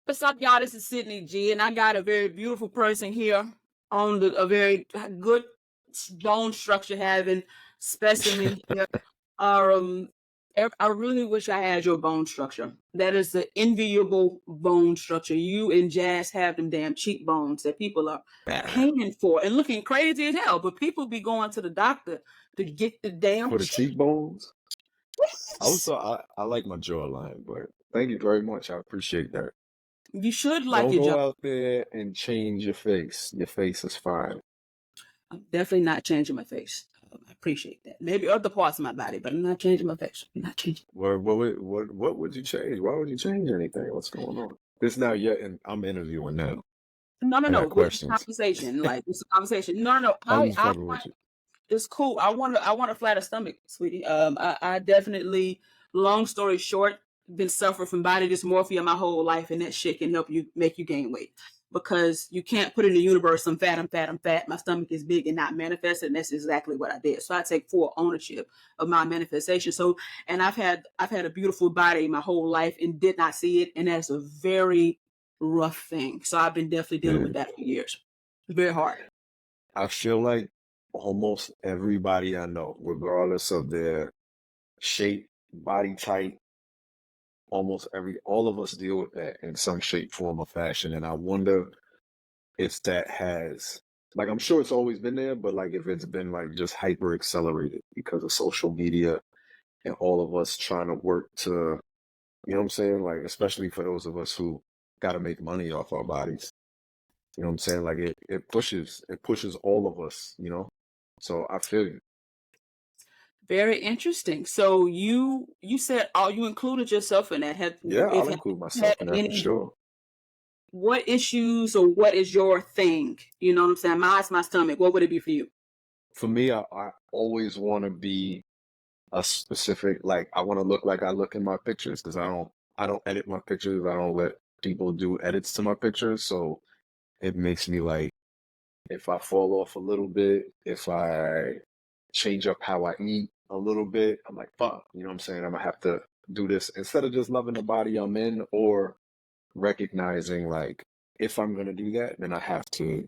What's up, y'all? This is Sydney G, and I got a very beautiful person here on a very good bone structure having specimen here. Um, I really wish I had your bone structure. That is the enviable bone structure. You and Jazz have them damn cheekbones that people are paying for and looking crazy as hell. But people be going to the doctor to get the damn For the cheekbones? I like my jawline, but thank you very much. I appreciate that. You should like Don't your go job. out there and change your face. Your face is fine. I'm definitely not changing my face. I appreciate that. Maybe other parts of my body, but I'm not changing my face. I'm not changing. What would you change? Why would you change anything? What's going on? This now yet, and I'm interviewing now. No, I got This is a questions. conversation. Like this is a conversation. No. I'm just fucking with you. It's cool. I want a flatter stomach, sweetie. I definitely, long story short, been suffering from body dysmorphia my whole life, and that shit can help you make you gain weight. Because you can't put in the universe, I'm fat. My stomach is big and not manifested, and that's exactly what I did. So I take full ownership of my manifestation. So, and I've had a beautiful body my whole life and did not see it, and that's a very rough thing. So I've been definitely dealing with that for years. It's very hard. I feel like almost everybody I know, regardless of their shape, body type, all of us deal with that in some shape, form, or fashion. And I wonder if that has, like, I'm sure it's always been there, but like if it's been like just hyper accelerated because of social media and all of us trying to work to, you know what I'm saying? Like, especially for those of us who got to make money off our bodies. You know what I'm saying? Like it pushes all of us, you know? So I feel you. Very interesting. So you said you included yourself in that. I'll include myself in that for sure. What issues or what is your thing? You know what I'm saying? Mine's my stomach. What would it be for you? For me, I always want to be a specific, like I want to look like I look in my pictures because I don't edit my pictures. I don't let people do edits to my pictures. So it makes me like, if I fall off a little bit, if I change up how I eat a little bit, I'm like, fuck, you know what I'm saying? I'm gonna have to do this instead of just loving the body I'm in or recognizing like, if I'm gonna do that, then I have to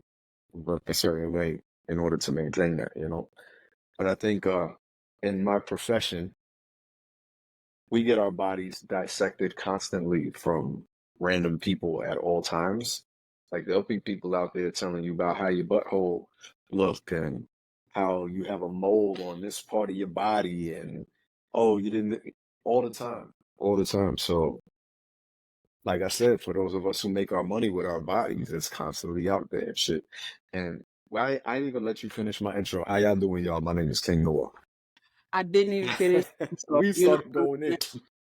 look a certain way in order to maintain that, you know? But I think in my profession, we get our bodies dissected constantly from random people at all times. Like there'll be people out there telling you about how your butthole look and how you have a mole on this part of your body and oh you didn't all the time. So like I said, for those of us who make our money with our bodies, it's constantly out there and shit. And I didn't even let you finish my intro. How y'all doing, y'all? My name is King Noire. I didn't even finish. We started going in.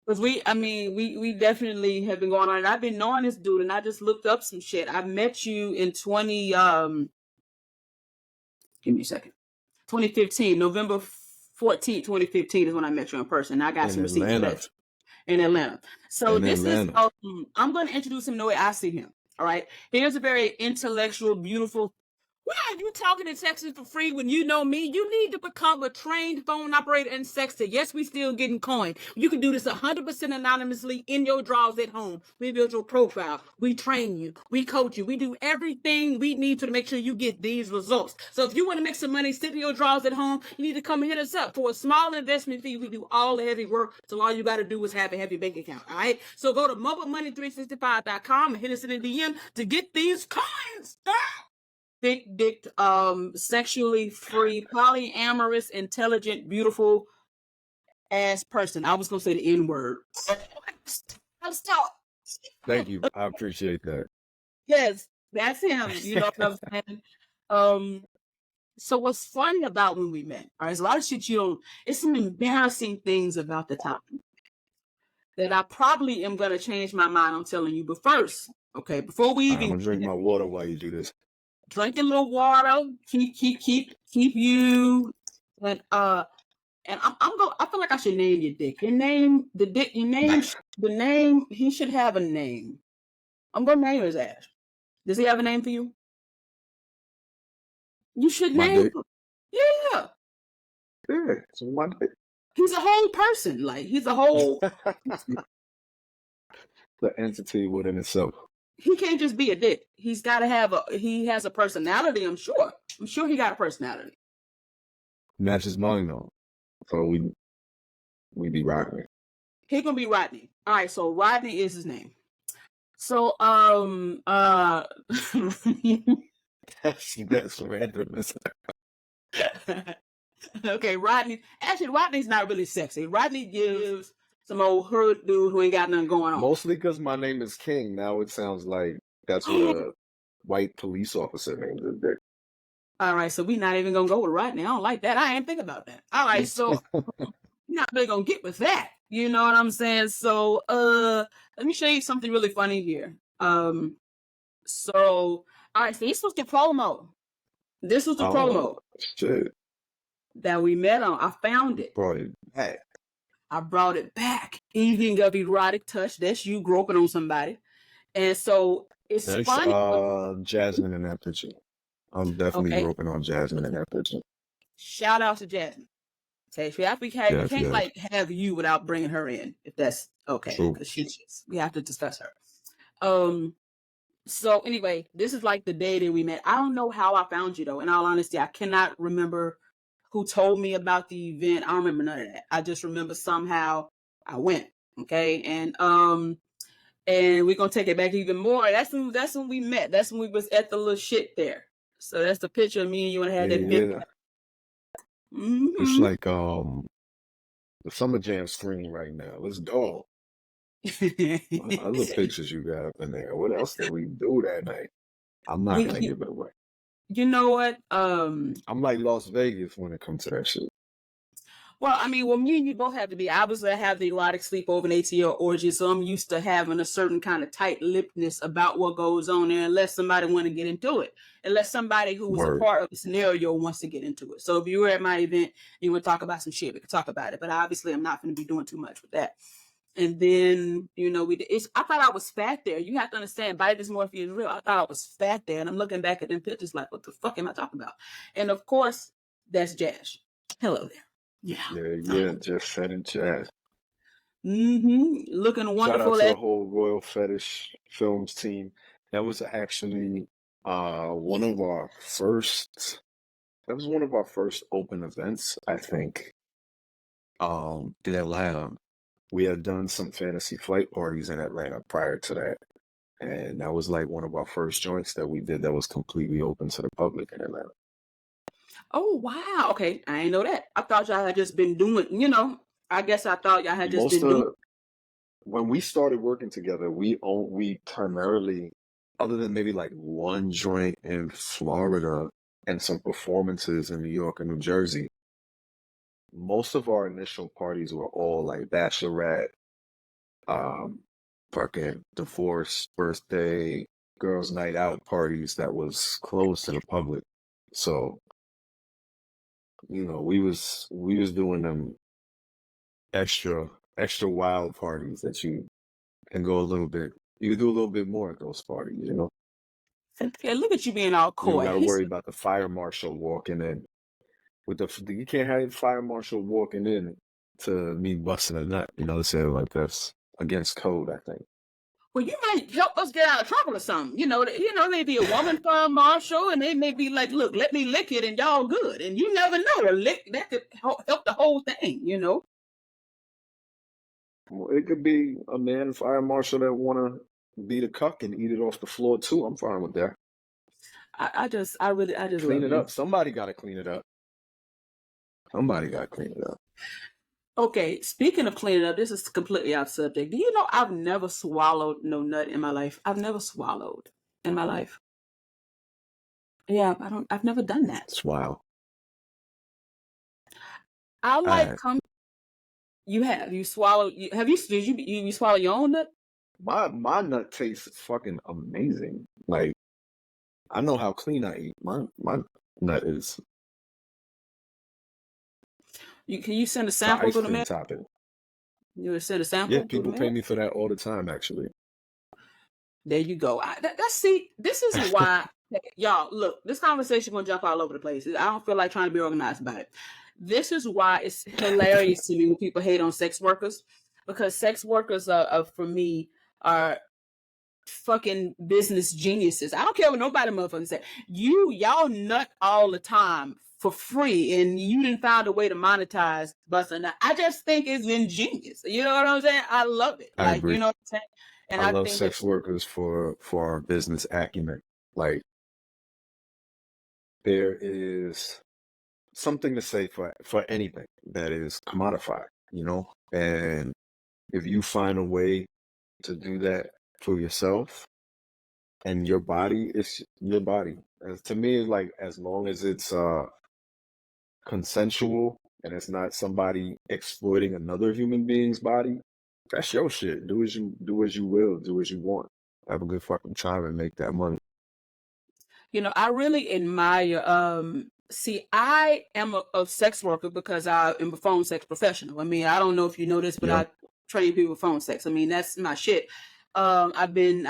Because we definitely have been going on. And I've been knowing this dude, and I just looked up some shit. I met you in give me a second. 2015, November 14th, 2015 is when I met you in person. I got some receipts for that. In Atlanta. So I'm going to introduce him the way I see him. All right. Here's a very intellectual, beautiful. Why are you talking in Texas for free when you know me? You need to become a trained phone operator in Sexton. Yes, we still getting coin. You can do this 100% anonymously in your drawers at home. We build your profile. We train you. We coach you. We do everything we need to make sure you get these results. So if you want to make some money, sit in your drawers at home, you need to come and hit us up for a small investment fee. We do all the heavy work. So all you got to do is have a heavy bank account. All right. So go to mobilemoney365.com and hit us in the DM to get these coins. Thick dick, sexually free, polyamorous, intelligent, beautiful ass person. I was gonna say the N-word. Stop. Thank you. I appreciate that. Yes, that's him. You know what I'm saying? So what's funny about when we met? All right, there's a lot of shit you don't. It's some embarrassing things about the topic that I probably am gonna change my mind on telling you. But first, okay, before we even I'm gonna drink my water while you do this. Drink a little water, keep you, and I'm going. I feel like I should name your dick. The name. He should have a name. I'm gonna name his ass. Does he have a name for you? You should name him. Yeah. Yeah, it's my dick. He's a whole person. Like he's a whole the entity within itself. he can't just be a dick. He's got to he has a personality, I'm sure. I'm sure he got a personality. Matches mine though. So we be Rodney. He gonna be Rodney. All right, so Rodney is his name. So that's random. Okay, Rodney. Actually, Rodney's not really sexy. Rodney gives some old hood dude who ain't got nothing going on. Mostly because my name is King. Now it sounds like that's what a white police officer named a dick. All right, so we're not even gonna go with Rodney. I don't like that. I ain't think about that. All right, so you're not really gonna get with that. You know what I'm saying? So let me show you something really funny here. So all right, so this was the promo. This was the promo. Shit. That we met on. I found it. Brought it back. I brought it back. Evening of erotic touch. That's you groping on somebody. And so it's funny. Jasmine in that picture. I'm definitely groping on Jasmine in that picture. Shout out to Jasmine. Okay, we can't like have you without bringing her in, if that's okay. Because we have to discuss her. So anyway, this is like the day that we met. I don't know how I found you though. In all honesty, I cannot remember who told me about the event. I don't remember none of that. I just remember somehow I went. Okay, and we're gonna take it back even more. That's when we met. That's when we was at the little shit there. So that's the picture of me and you and I had that big. Yeah. Mm-hmm. It's like the Summer Jam screen right now. Let's go. What other pictures you got up in there? What else did we do that night? I'm not gonna give it away. You know what? I'm like Las Vegas when it comes to that shit. Well, I mean, me and you both have to be. Obviously, I have the erotic sleepover and ATL orgy, so I'm used to having a certain kind of tight-lippedness about what goes on there, unless somebody want to get into it. Unless somebody who was a part of the scenario wants to get into it. So if you were at my event and you want to talk about some shit, we could talk about it. But obviously, I'm not going to be doing too much with that. And then, you know, I thought I was fat there. You have to understand, body dysmorphia is real. I thought I was fat there. And I'm looking back at them pictures like, what the fuck am I talking about? And of course, that's Jazz. Hello there. Yeah, just fetting Jazz. Looking wonderful. Shout out to the whole Royal Fetish Films team. That was actually one of our first open events, I think. In Atlanta. We had done some fantasy flight parties in Atlanta prior to that. And that was like one of our first joints that we did that was completely open to the public in Atlanta. Oh, wow. Okay. I didn't know that. I thought y'all had just been doing, you know, I guess I thought y'all had just been doing. When we started working together, we primarily, other than maybe like one joint in Florida and some performances in New York and New Jersey, most of our initial parties were all like bachelorette, fucking divorce, birthday, girls' night out parties that was closed to the public. So, you know, we was doing them extra wild parties that you can go a little bit. You can do a little bit more at those parties, you know. Okay, look at you being all coy. You got to worry about the fire marshal walking in. You can't have the fire marshal walking in to me busting a nut. You know, they say like that's against code, I think. Well, you might help us get out of trouble or something. You know, maybe a woman fire marshal, and they may be like, "Look, let me lick it, and y'all good." And you never know, a lick that could help the whole thing. You know. Well, it could be a man fire marshal that want to be the cuck and eat it off the floor too. I'm fine with that. I just clean it up. Somebody got to clean it up. Okay, speaking of cleaning up, this is completely off subject. Do you know I've never swallowed no nut in my life? I've never swallowed in my life. Yeah, I've never done that. It's wild. I like You have. You swallowed. Did you swallow your own nut? My nut tastes fucking amazing. Like, I know how clean I eat. My nut is. Can you send a sample to the man? You would send a sample? Yeah, people pay me for that all the time, actually. There you go. This is why, y'all, look, this conversation going to jump all over the place. I don't feel like trying to be organized about it. This is why it's hilarious to me when people hate on sex workers, because sex workers for me, are fucking business geniuses. I don't care what nobody motherfucking say. Y'all nut all the time for free, and you didn't find a way to monetize busting. I just think it's ingenious. You know what I'm saying? I love it. I agree. You know what I'm saying? And I love think sex workers for our business acumen. Like, there is something to say for anything that is commodified, you know? And if you find a way to do that for yourself and your body, it's your body. To me, it's like, as long as it's consensual and it's not somebody exploiting another human being's body, that's your shit. Do as you will, do as you want. Have a good fucking time and make that money. You know, I really admire see, I am a sex worker because I am a phone sex professional. I mean, I don't know if you know this, but I train people with phone sex. I mean, that's my shit. I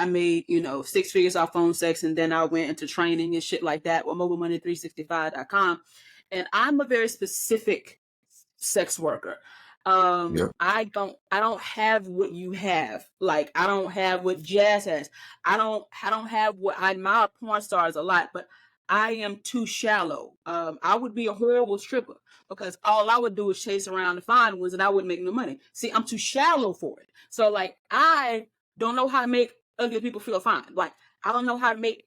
made, 6 figures off phone sex, and then I went into training and shit like that with mobilemoney365.com. And I'm a very specific sex worker. I don't have what you have. Like, I don't have what Jazz has. I don't have what I admire porn stars a lot, but I am too shallow. I would be a horrible stripper because all I would do is chase around to find ones, and I wouldn't make no money. See, I'm too shallow for it. So, like, I don't know how to make ugly people feel fine. Like, I don't know how to make.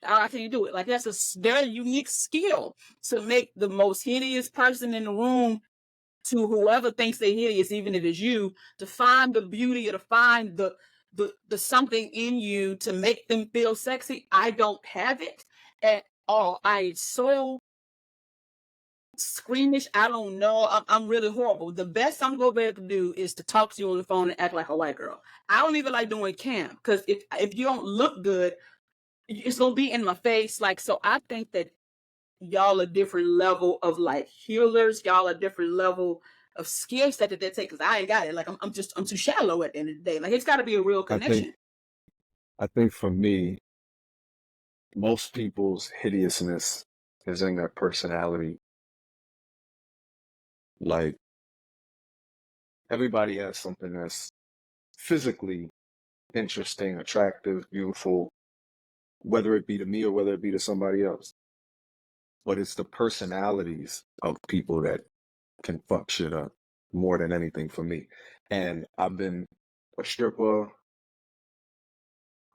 How can you do it? Like, that's a very unique skill to make the most hideous person in the room, to whoever thinks they're hideous, even if it's you, to find the beauty or to find the something in you to make them feel sexy. I don't have it at all. I'm so squeamish. I don't know. I'm really horrible. The best I'm gonna be able to do is to talk to you on the phone and act like a white girl. I don't even like doing cam, because if you don't look good, it's gonna be in my face. Like, so I think that y'all a different level of like healers. Y'all a different level of skill set that they take, because I ain't got it. Like, I'm too shallow at the end of the day. Like, it's got to be a real connection. I think for me, most people's hideousness is in their personality. Like, everybody has something that's physically interesting, attractive, beautiful, whether it be to me or whether it be to somebody else. But it's the personalities of people that can fuck shit up more than anything for me. And I've been a stripper,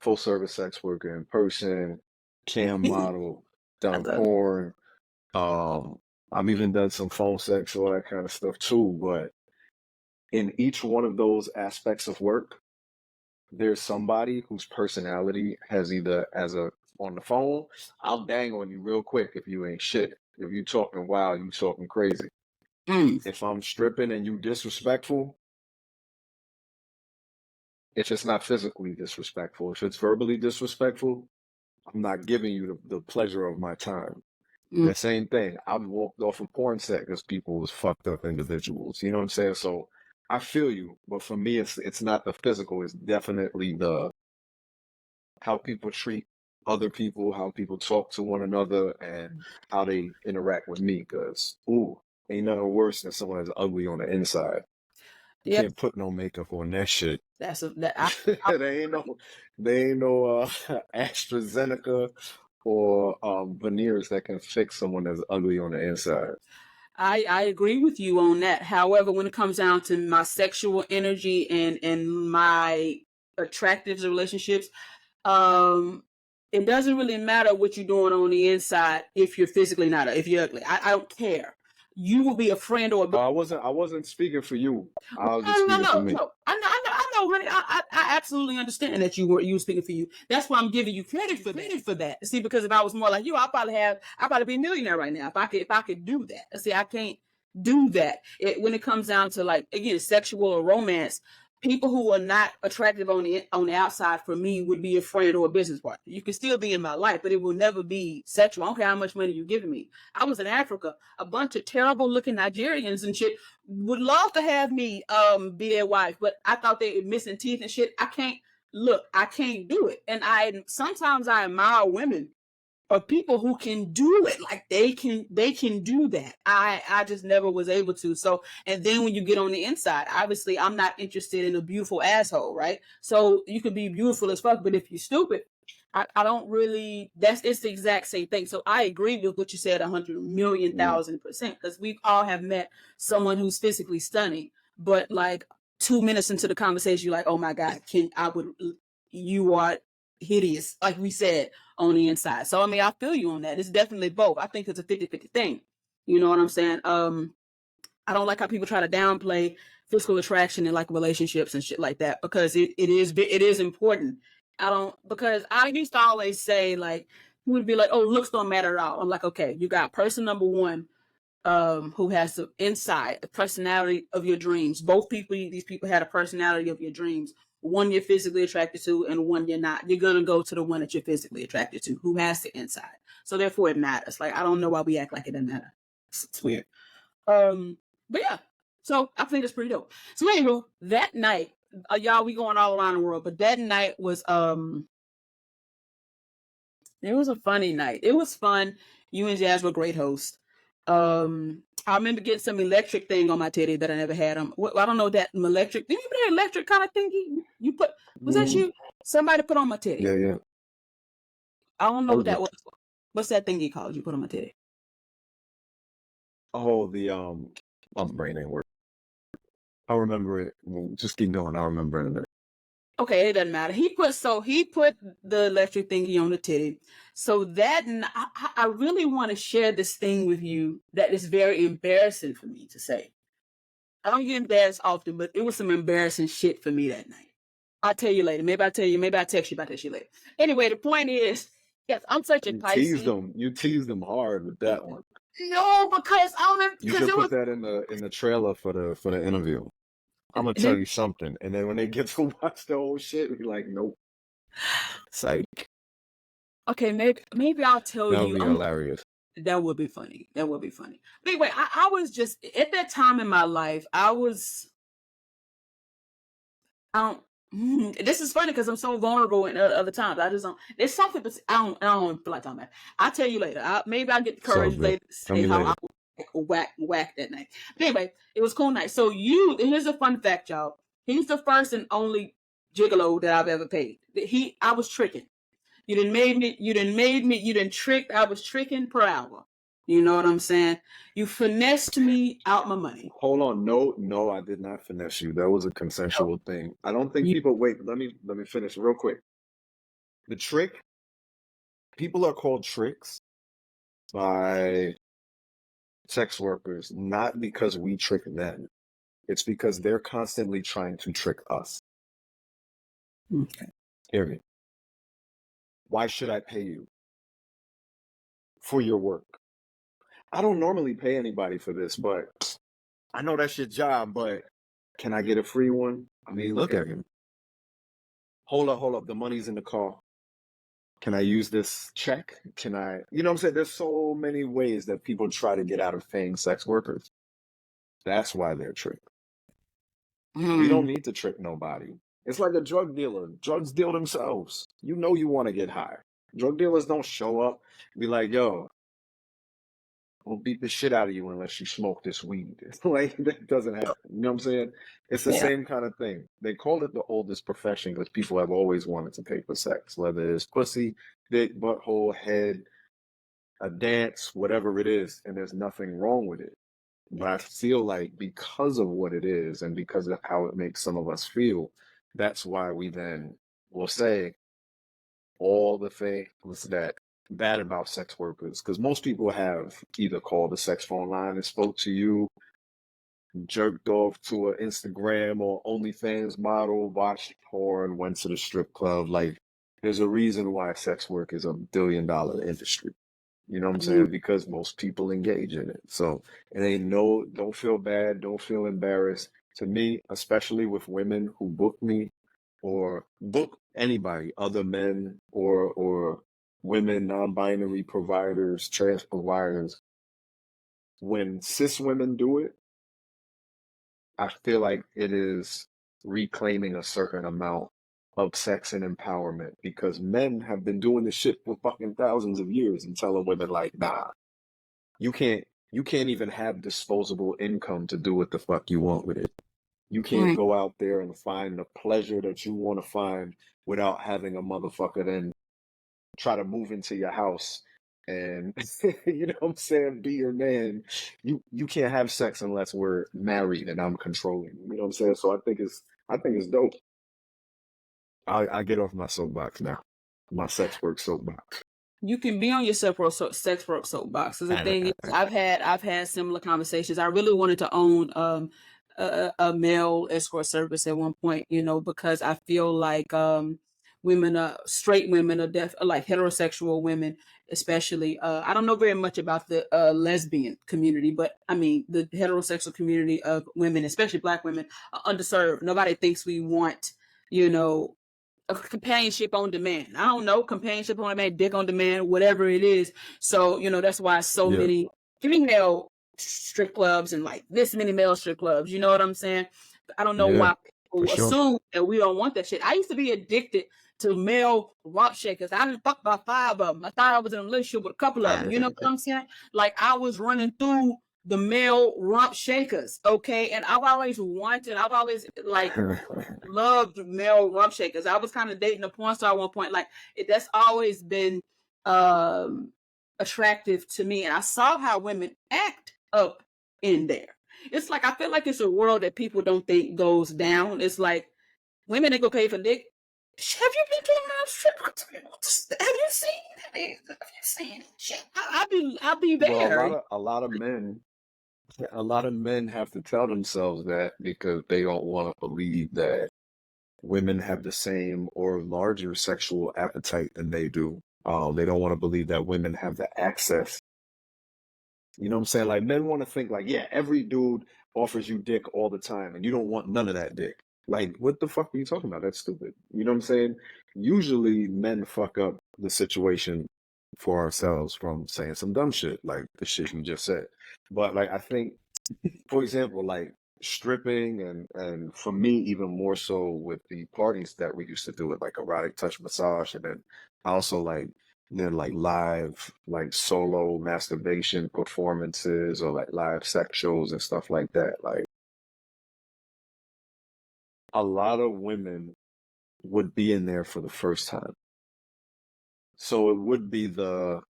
full service sex worker in person, cam model, done porn. I've even done some phone sex, all that kind of stuff too. But in each one of those aspects of work, there's somebody whose personality has either, on the phone, I'll bang on you real quick if you ain't shit. If you talking wild, you talking crazy. If I'm stripping and you disrespectful, if it's not physically disrespectful, if it's verbally disrespectful, I'm not giving you the pleasure of my time. The same thing. I've walked off of porn set because people was fucked up individuals. You know what I'm saying? So I feel you, but for me, it's not the physical. It's definitely how people treat other people, how people talk to one another, and how they interact with me. Because ain't nothing worse than someone that's ugly on the inside. You can't put no makeup on that shit. There ain't no AstraZeneca or veneers that can fix someone that's ugly on the inside. I agree with you on that. However, when it comes down to my sexual energy and my attractive relationships, it doesn't really matter what you're doing on the inside if you're physically not, if you're ugly. I don't care. You will be a friend or I wasn't speaking for you. I was just speaking for me. No. I know, honey. I absolutely understand that you were speaking for you. That's why I'm giving you credit for that. See, because if I was more like you, I'd probably be a millionaire right now if I could do that. See, I can't do that. When it comes down to, like, again, sexual or romance, people who are not attractive on the outside, for me, would be a friend or a business partner. You can still be in my life, but it will never be sexual. I don't care how much money you're giving me. I was in Africa. A bunch of terrible looking Nigerians and shit would love to have me be their wife, but I thought they were missing teeth and shit. I can't do it. And sometimes I admire women or people who can do it. Like they can do that. I just never was able to. So, and then when you get on the inside, obviously I'm not interested in a beautiful asshole, right? So you can be beautiful as fuck, but if you're stupid, I don't really, it's the exact same thing. So I agree with what you said 100,000,000,000%, because we all have met someone who's physically stunning, but like 2 minutes into the conversation, you're like, oh my God, you are hideous, like we said, on the inside. So I mean, I feel you on that. It's definitely both. I think it's a 50-50 thing. You know what I'm saying? I don't like how people try to downplay physical attraction in like relationships and shit like that, because it is important. I don't, because I used to always say, like, who would be like, oh, looks don't matter at all. I'm like, okay, you got person number one, who has the inside, the personality of your dreams. These people had a personality of your dreams. One you're physically attracted to and one you're not. You're gonna go to the one that you're physically attracted to, who has the inside. So therefore it matters. Like, I don't know why we act like it doesn't matter. It's weird. But yeah, so I think it's pretty dope. So anyway, that night, y'all, we going all around the world, but that night was it was a funny night. It was fun. You and Jazz were great hosts. I remember getting some electric thing on my titty that I never had. I don't know that electric. Did you put that electric kind of thingy? You put, was that you? Somebody put on my titty. Yeah, yeah. I don't know what that was. What's that thingy called? You put on my titty? Oh, my brain ain't working. I'll remember it. Just keep going. I'll remember it. Okay, it doesn't matter. He put the electric thingy on the titty. So that, I really want to share this thing with you that is very embarrassing for me to say. I don't get embarrassed often, but it was some embarrassing shit for me that night. I'll tell you later. Maybe I'll tell you. Maybe I'll text you about that shit later. Anyway, the point is, yes, I'm such a Pisces. You teased them hard with that one. No, because I don't remember. You should put that in the trailer for the interview. I'm gonna tell you something, and then when they get to watch the whole shit, be like, nope. Psych. Okay, maybe I'll tell you. That would be hilarious. That would be funny. That would be funny. But anyway, I was just at that time in my life. This is funny because I'm so vulnerable in other times. I just don't. There's something, but I don't feel like talking about it. I'll tell you later. Maybe I'll get the courage later to say how I whack that night. But anyway, it was a cool night. So here's a fun fact, y'all. He's the first and only gigolo that I've ever paid. I was tricking. You done tricked. I was tricking per hour. You know what I'm saying? You finessed me out my money. Hold on. No, I did not finesse you. That was a consensual thing. I don't think wait, let me finish real quick. The trick, people are called tricks by sex workers, not because we trick them. It's because they're constantly trying to trick us. Okay. Period. Why should I pay you for your work? I don't normally pay anybody for this, but I know that's your job, but can I get a free one? I mean, look at him. Hold up. The money's in the car. Can I use this check? You know what I'm saying? There's so many ways that people try to get out of paying sex workers. That's why they're tricked. We don't need to trick nobody. It's like a drug dealer. Drugs deal themselves. You know you want to get high. Drug dealers don't show up and be like, yo, we'll beat the shit out of you unless you smoke this weed. Like, that doesn't happen. You know what I'm saying? It's the same kind of thing. They call it the oldest profession because people have always wanted to pay for sex, whether it's pussy, dick, butthole, head, a dance, whatever it is, and there's nothing wrong with it. But I feel like because of what it is and because of how it makes some of us feel, that's why we then will say all the things that bad about sex workers, because most people have either called the sex phone line and spoke to you, jerked off to an Instagram or OnlyFans model, watched porn, went to the strip club. Like, there's a reason why sex work is $1 billion industry. You know what I'm saying? Because most people engage in it. So don't feel bad, don't feel embarrassed. To me, especially with women who book me or book anybody, other men or women, non-binary providers, trans providers, when cis women do it, I feel like it is reclaiming a certain amount of sex and empowerment, because men have been doing this shit for fucking thousands of years and telling women like, nah, you can't even have disposable income to do what the fuck you want with it. You can't Right. go out there and find the pleasure that you want to find without having a motherfucker then try to move into your house and you know what I'm saying, be your man. You can't have sex unless we're married and I'm controlling. You know what I'm saying? So I think it's dope. I get off my soapbox now. My sex work soapbox. You can be on your sex work soapbox. The thing is, I've had similar conversations. I really wanted to own a male escort service at one point, you know, because I feel like straight women are like heterosexual women, especially. I don't know very much about the lesbian community, but I mean the heterosexual community of women, especially Black women, are underserved. Nobody thinks we want, you know, a companionship on demand. I don't know, companionship on demand, dick on demand, whatever it is. So, you know, that's why so many female strip clubs and like this many male strip clubs. You know what I'm saying? I don't know why people assume that we don't want that shit. I used to be addicted to male rump shakers. I didn't fuck about 5 of them. I thought I was in a relationship with a couple of them. You know what I'm saying? Like I was running through the male rump shakers, okay? And I've always like loved male rump shakers. I was kind of dating a porn star at one point. Like that's always been attractive to me, and I saw how women act up in there. It's like I feel like it's a world that people don't think goes down. It's like women that go pay for dick. Have you been to a male strip club? Have you seen that? Have you seen shit? I'll be there. Well, a lot of men have to tell themselves that because they don't want to believe that women have the same or larger sexual appetite than they do. They don't want to believe that women have the access. You know what I'm saying? Like men want to think like, yeah, every dude offers you dick all the time and you don't want none of that dick. Like, what the fuck are you talking about? That's stupid. You know what I'm saying? Usually men fuck up the situation for ourselves from saying some dumb shit like the shit you just said. But like I think, for example, like stripping and for me even more so with the parties that we used to do with like erotic touch massage, and then also like then like live like solo masturbation performances or like live sex shows and stuff like that. Like a lot of women would be in there for the first time. So it would be the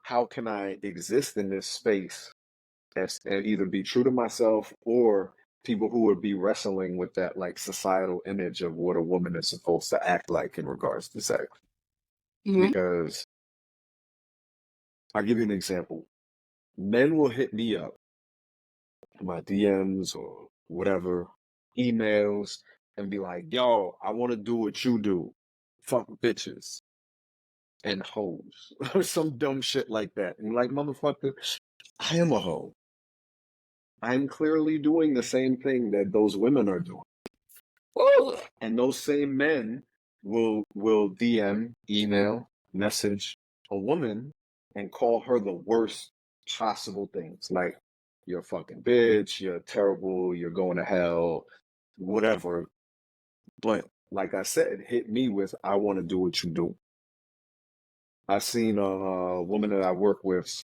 how can I exist in this space and either be true to myself or people who would be wrestling with that like societal image of what a woman is supposed to act like in regards to sex. Mm-hmm. Because I'll give you an example. Men will hit me up, my DMs or whatever, emails, and be like, yo, I want to do what you do. Fuck bitches and hoes. Or some dumb shit like that. And like, motherfucker, I am a hoe. I'm clearly doing the same thing that those women are doing. And those same men will DM, email, message a woman and call her the worst possible things. Like, you're a fucking bitch, you're terrible, you're going to hell, whatever. But like I said, hit me with, I want to do what you do. I seen a woman that I work with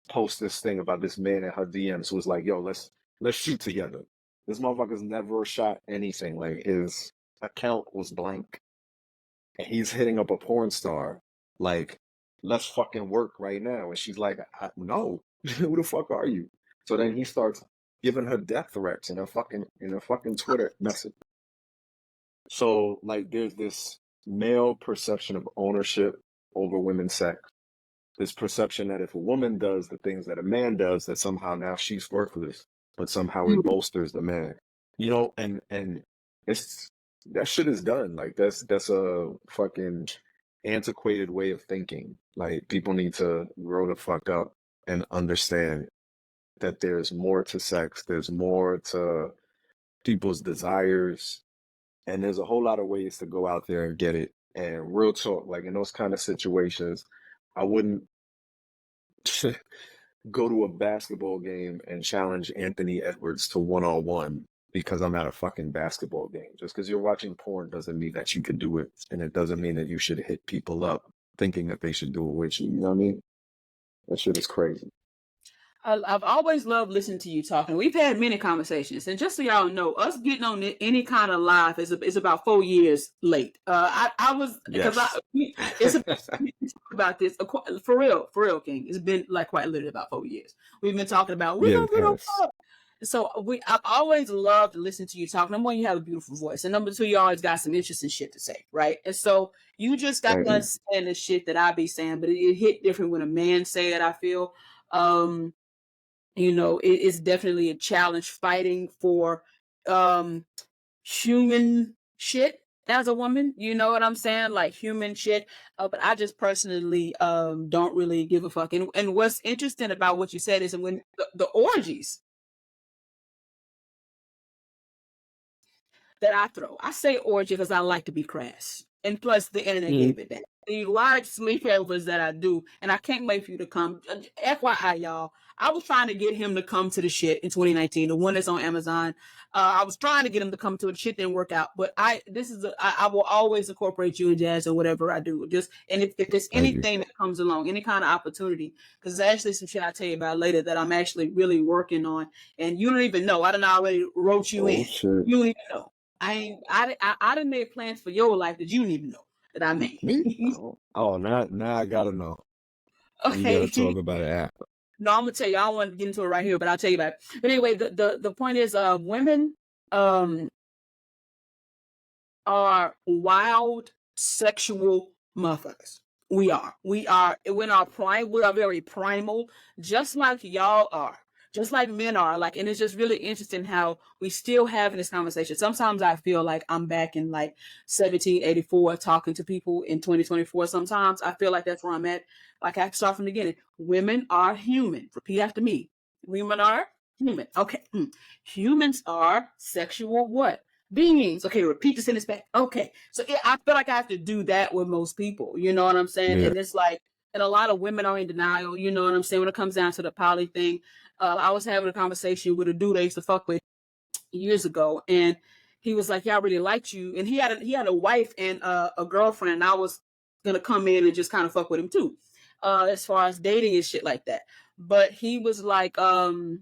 post this thing about this man in her DMs who was like, yo, let's shoot together. This motherfucker's never shot anything. Like his account was blank. And he's hitting up a porn star. Like, let's fucking work right now. And she's like, no, who the fuck are you? So then he starts giving her death threats in a fucking Twitter message. So like there's this male perception of ownership over women's sex. This perception that if a woman does the things that a man does, that somehow now she's worthless, but somehow it bolsters the man. You know, and it's that shit is done. Like that's a fucking antiquated way of thinking. Like people need to grow the fuck up and understand that there's more to sex, there's more to people's desires, and there's a whole lot of ways to go out there and get it. And real talk, like in those kind of situations, I wouldn't go to a basketball game and challenge Anthony Edwards to one-on-one because I'm at a fucking basketball game. Just because you're watching porn doesn't mean that you can do it, and it doesn't mean that you should hit people up thinking that they should do it with you. You know what I mean? That shit is crazy. I've always loved listening to you talking. We've had many conversations, and just so y'all know, us getting on any kind of live is about 4 years late. I was because it's about this for real, King. It's been like quite literally about 4 years. We've been talking about we're gonna get on top. So I've always loved to listen to you talk. Number one, you have a beautiful voice, and number two, you always got some interesting shit to say, right? And so you just got to saying the shit that I be saying, but it hit different when a man say it. I feel. You know, it's definitely a challenge fighting for human shit as a woman. You know what I'm saying? Like human shit. But I just personally don't really give a fuck. And what's interesting about what you said is when the orgies that I throw, I say orgy because I like to be crass. And plus, the internet gave it that. The large sleepovers that I do, and I can't wait for you to come. FYI, y'all, I was trying to get him to come to the shit in 2019, the one that's on Amazon. I was trying to get him to come to it. Shit didn't work out, but I will always incorporate you and Jazz in whatever I do. Just and if there's anything that comes along, any kind of opportunity, because there's actually some shit I'll tell you about later that I'm actually really working on, and you don't even know. I done already wrote you in. Shit. You don't even know. I done made plans for your life that you didn't even know that I made. Me? Now I gotta know. Okay. You gotta talk about it after. No, I'm gonna tell you. I don't want to get into it right here, but I'll tell you about it. But anyway, the point is, women are wild sexual motherfuckers. We are in our prime. We are very primal, just like y'all are. Just like men are, like, and it's just really interesting how we still having this conversation. Sometimes I feel like I'm back in like 1784 talking to people in 2024. Sometimes I feel like that's where I'm at. Like I have to start from the beginning. Women are human. Repeat after me. Women are human. Okay. Humans are sexual what? Beings. Okay, repeat the sentence back. Okay. So I feel like I have to do that with most people. You know what I'm saying? Yeah. And it's like, and a lot of women are in denial. You know what I'm saying? When it comes down to the poly thing. I was having a conversation with a dude I used to fuck with years ago, and he was like, "Yeah, I really liked you." And he had a wife and a girlfriend, and I was gonna come in and just kind of fuck with him too, as far as dating and shit like that. But he was like, you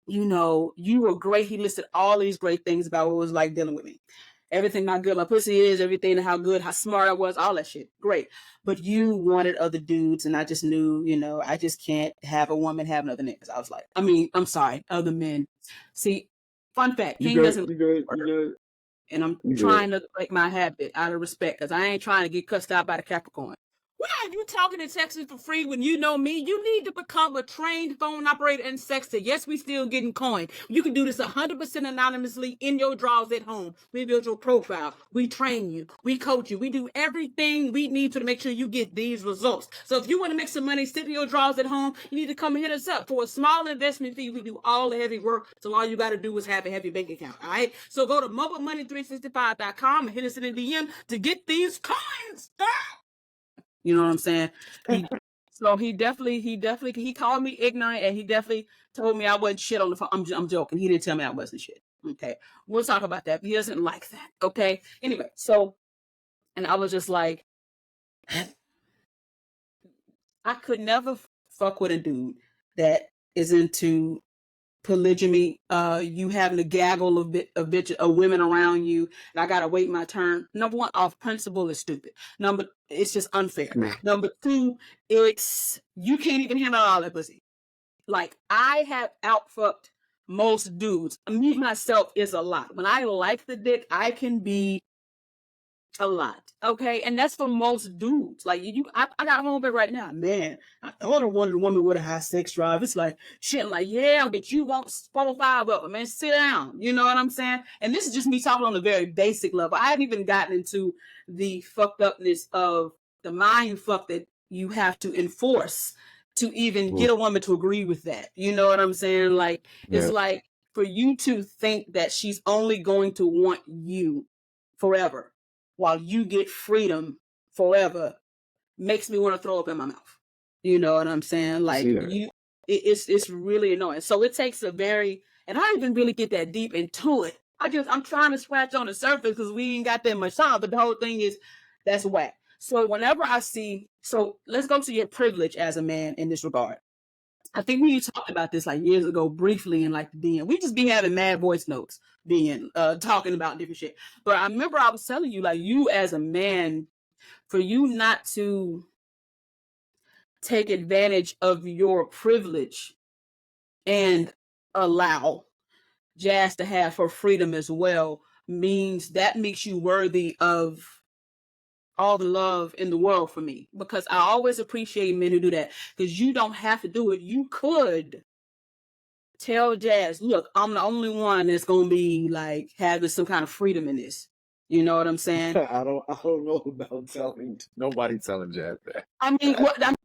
know, you were great. He listed all these great things about what it was like dealing with me. Everything how good my pussy is, everything how good, how smart I was, all that shit. Great. But you wanted other dudes, and I just knew, you know, I just can't have a woman have other niggas. I was like, I'm sorry, other men. See, fun fact, King doesn't. And I'm trying to break my habit out of respect, because I ain't trying to get cussed out by the Capricorn. Why are you talking in Texas for free when you know me? You need to become a trained phone operator in Sexton. Yes, we still getting coin. You can do this 100% anonymously in your drawers at home. We build your profile. We train you. We coach you. We do everything we need to make sure you get these results. So if you want to make some money, sit in your drawers at home, you need to come and hit us up. For a small investment fee, we do all the heavy work. So all you got to do is have a heavy bank account. All right? So go to mobilemoney365.com and hit us in the DM to get these coins. You know what I'm saying? He definitely called me ignorant, and he definitely told me I wasn't shit on the phone. I'm joking. He didn't tell me I wasn't shit. Okay. We'll talk about that. He doesn't like that. Okay. Anyway, so, and I was just like, I could never fuck with a dude that is into polygamy, you having a gaggle of women around you, and I gotta wait my turn. Number one, off principle is stupid. It's just unfair. Number two, it's you can't even handle all that pussy. Like I have outfucked most dudes. Me myself is a lot. When I like the dick, I can be a lot. Okay. And that's for most dudes. Like I got home bit right now. Man, I don't want a woman with a high sex drive. It's like shit like, yeah, but you want 4 or 5 of them, man. Sit down. You know what I'm saying? And this is just me talking on a very basic level. I haven't even gotten into the fucked upness of the mind fuck that you have to enforce to even get a woman to agree with that. You know what I'm saying? Like, it's like for you to think that she's only going to want you forever, while you get freedom forever, makes me want to throw up in my mouth. You know what I'm saying? Like it's really annoying. So it takes a very And I didn't really get that deep into it. I'm trying to scratch on the surface because we ain't got that much time. But the whole thing is, that's whack. So whenever I see, so let's go to your privilege as a man in this regard. I think we talked about this like years ago briefly in like the DM. We just be having mad voice notes being talking about different shit. But I remember I was telling you, like, you as a man, for you not to take advantage of your privilege and allow Jazz to have her freedom as well means that makes you worthy of all the love in the world for me, because I always appreciate men who do that, because you don't have to do it. You could tell Jazz, look, I'm the only one that's gonna be like having some kind of freedom in this. You know what I'm saying? I don't know about nobody telling Jazz that. I mean,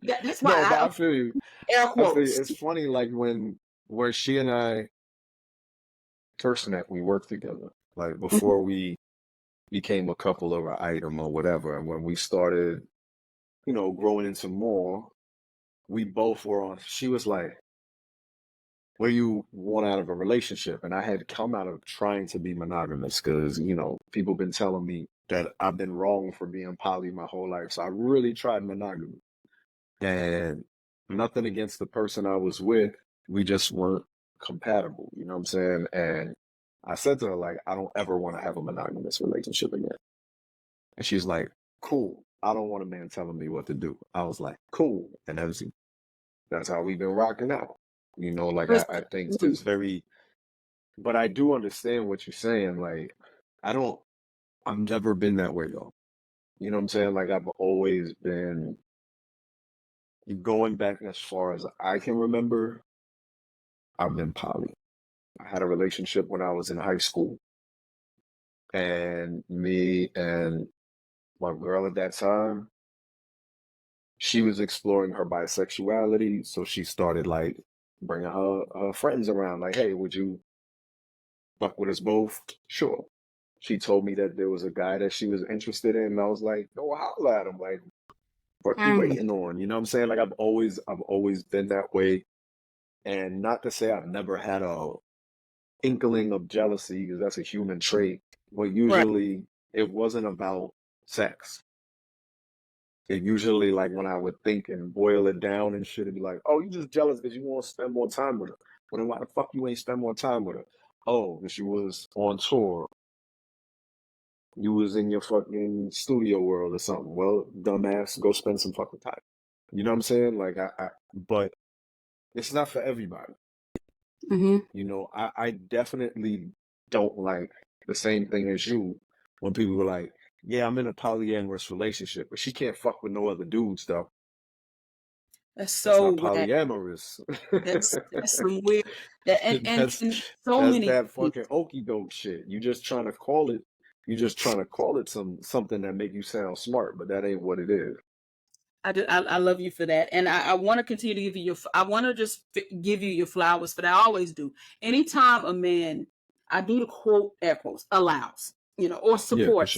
that's why I feel you. Air quotes. It's funny, like where she and I first met, we worked together, like before we became a couple or an item or whatever. And when we started, growing into more, we both were on. She was like, "What do you want out of a relationship?" And I had come out of trying to be monogamous because, people been telling me that I've been wrong for being poly my whole life. So I really tried monogamy. And nothing against the person I was with. We just weren't compatible. You know what I'm saying? And I said to her, like, I don't ever want to have a monogamous relationship again. And she's like, cool. I don't want a man telling me what to do. I was like, cool. And that's how we've been rocking out. I think it's very, but I do understand what you're saying. Like, I've never been that way though. You know what I'm saying? Like, I've always been, going back as far as I can remember, I've been poly. I had a relationship when I was in high school. And me and my girl at that time, she was exploring her bisexuality. So she started like bringing her friends around. Like, hey, would you fuck with us both? Sure. She told me that there was a guy that she was interested in. And I was like, go holler at him. Like, what you waiting on? You know what I'm saying? Like, I've always been that way. And not to say I've never had a inkling of jealousy, because that's a human trait. But usually it wasn't about sex. It usually, like, when I would think and boil it down and shit, it'd be like, oh, you just jealous because you want to spend more time with her. Well, then why the fuck you ain't spend more time with her? Oh, because you was on tour. You was in your fucking studio world or something. Well, dumbass, go spend some fucking time. You know what I'm saying? Like, but it's not for everybody. Mm-hmm. I definitely don't like the same thing as you when people were like, yeah, I'm in a polyamorous relationship, but she can't fuck with no other dudes though. That's That's so not polyamorous. That's some weird. And That's so many that fucking okie doke shit. You just trying to call it. You just trying to call it something that make you sound smart, but that ain't what it is. I love you for that, and I want to continue to give you I want to just give you your flowers for that. I always do. Anytime a man, I do the quote air quotes, allows, or supports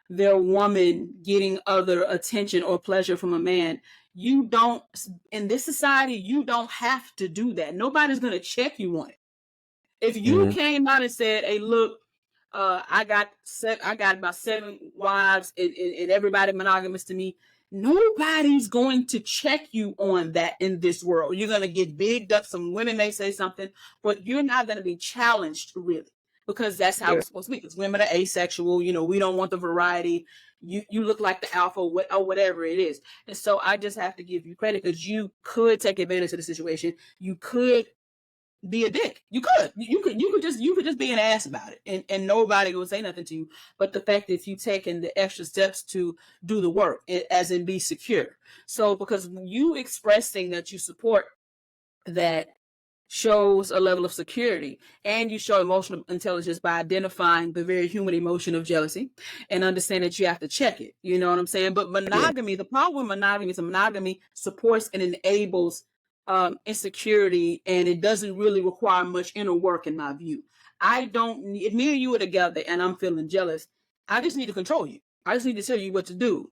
their woman getting other attention or pleasure from a man, you don't, in this society, you don't have to do that. Nobody's gonna check you on it. If you came out and said, hey, look, I got about 7 wives and everybody monogamous to me, nobody's going to check you on that in this world. You're going to get bigged up. Some women may say something, but you're not going to be challenged really, because that's how it's supposed to be. Because women are asexual. We don't want the variety. You look like the alpha or whatever it is. And so I just have to give you credit, because you could take advantage of the situation. You could be a dick. You could just be an ass about it, and nobody will say nothing to you. But the fact that you taking the extra steps to do the work, as in be secure. So because you expressing that you support that shows a level of security, and you show emotional intelligence by identifying the very human emotion of jealousy and understand that you have to check it. You know what I'm saying? But monogamy, the problem with monogamy is monogamy supports and enables insecurity, and it doesn't really require much inner work in my view. I don't need, if me and you are together and I'm feeling jealous, I just need to control you. I just need to tell you what to do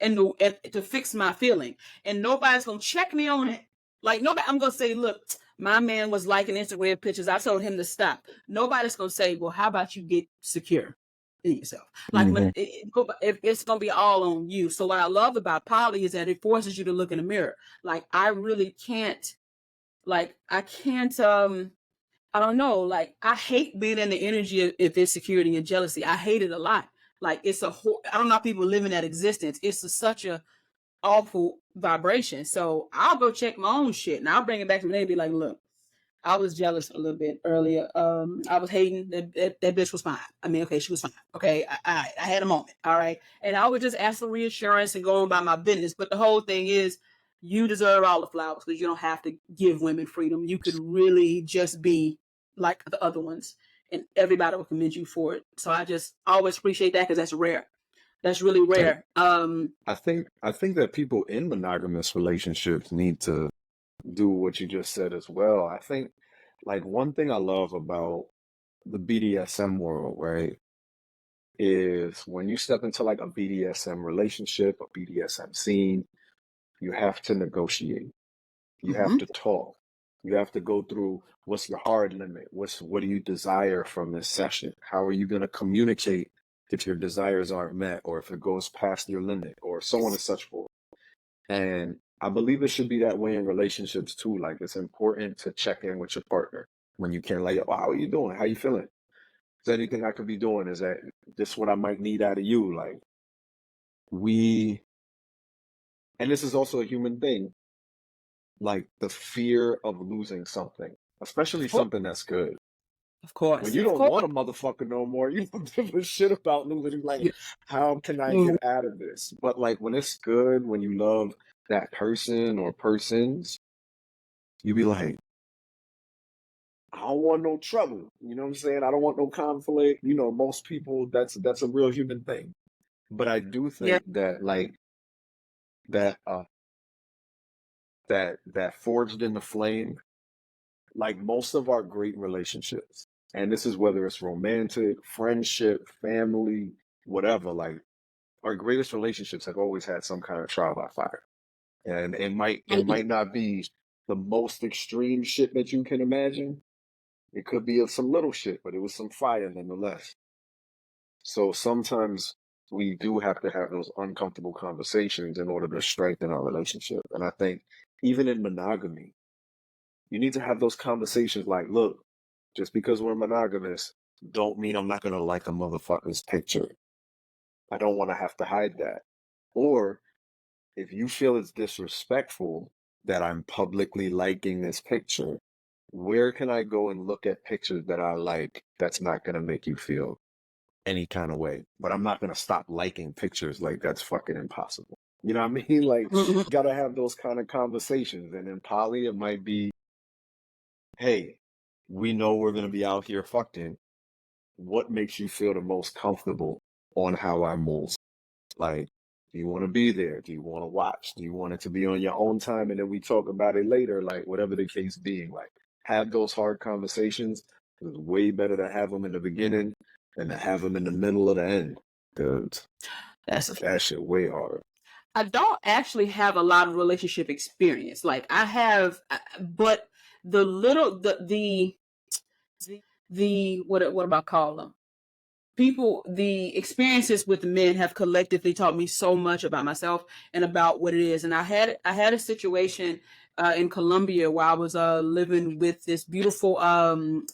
and to fix my feeling. And nobody's gonna check me on it. Like, nobody, I'm gonna say, look, My man was liking Instagram pictures. I told him to stop. Nobody's gonna say, well, how about you get secure in yourself? Like when if it's gonna be all on you. So what I love about poly is that it forces you to look in the mirror. Like I really can't, like I can't I don't know, like I hate being in the energy of insecurity and jealousy. I hate it a lot. Like it's a whole, I don't know how people live in that existence. It's such a awful vibration. So I'll go check my own shit and I'll bring it back to me and be like, look, I was jealous a little bit earlier. I was hating that bitch was fine. I mean, okay, she was fine. Okay, I had a moment. All right, and I would just ask for reassurance and go on by my business. But the whole thing is, you deserve all the flowers because you don't have to give women freedom. You could really just be like the other ones, and everybody will commend you for it. So I just always appreciate that because that's rare. That's really rare. I think that people in monogamous relationships need to do what you just said as well. I think like one thing I love about the BDSM world, right, is when you step into like a BDSM relationship, a BDSM scene, you have to negotiate. You have to talk. You have to go through what's your hard limit? What do you desire from this session? How are you going to communicate if your desires aren't met or if it goes past your limit or so on and such forth? And I believe it should be that way in relationships too. Like it's important to check in with your partner when you can, like, oh, how are you doing? How you feeling? Is there anything I could be doing? Is that this what I might need out of you? Like and this is also a human thing, like the fear of losing something, especially something that's good. Of course. When you don't want a motherfucker no more, you don't give a shit about losing. Like, how can I get out of this? But like when it's good, when you love that person or persons, you be like, I don't want no trouble. You know what I'm saying? I don't want no conflict. You know, most people, that's a real human thing. But I do think that like that that forged in the flame, like most of our great relationships, and this is whether it's romantic, friendship, family, whatever, like our greatest relationships have always had some kind of trial by fire. And it might not be the most extreme shit that you can imagine. It could be some little shit, but it was some fire nonetheless. So sometimes we do have to have those uncomfortable conversations in order to strengthen our relationship. And I think even in monogamy, you need to have those conversations like, look, just because we're monogamous, don't mean I'm not going to like a motherfucker's picture. I don't want to have to hide that. Or if you feel it's disrespectful that I'm publicly liking this picture, where can I go and look at pictures that I like that's not going to make you feel any kind of way? But I'm not going to stop liking pictures. Like, that's fucking impossible. You know what I mean? Like, you got to have those kind of conversations. And in poly, it might be, hey, we know we're going to be out here fucking. What makes you feel the most comfortable on how I move? Like, do you want to be there? Do you want to watch? Do you want it to be on your own time? And then we talk about it later, like whatever the case being. Like, have those hard conversations. It's way better to have them in the beginning than to have them in the middle or the end. Because that shit way hard. I don't actually have a lot of relationship experience. Like I have, but the little the what about call them? People, the experiences with men have collectively taught me so much about myself and about what it is. And I had a situation in Colombia where I was living with this beautiful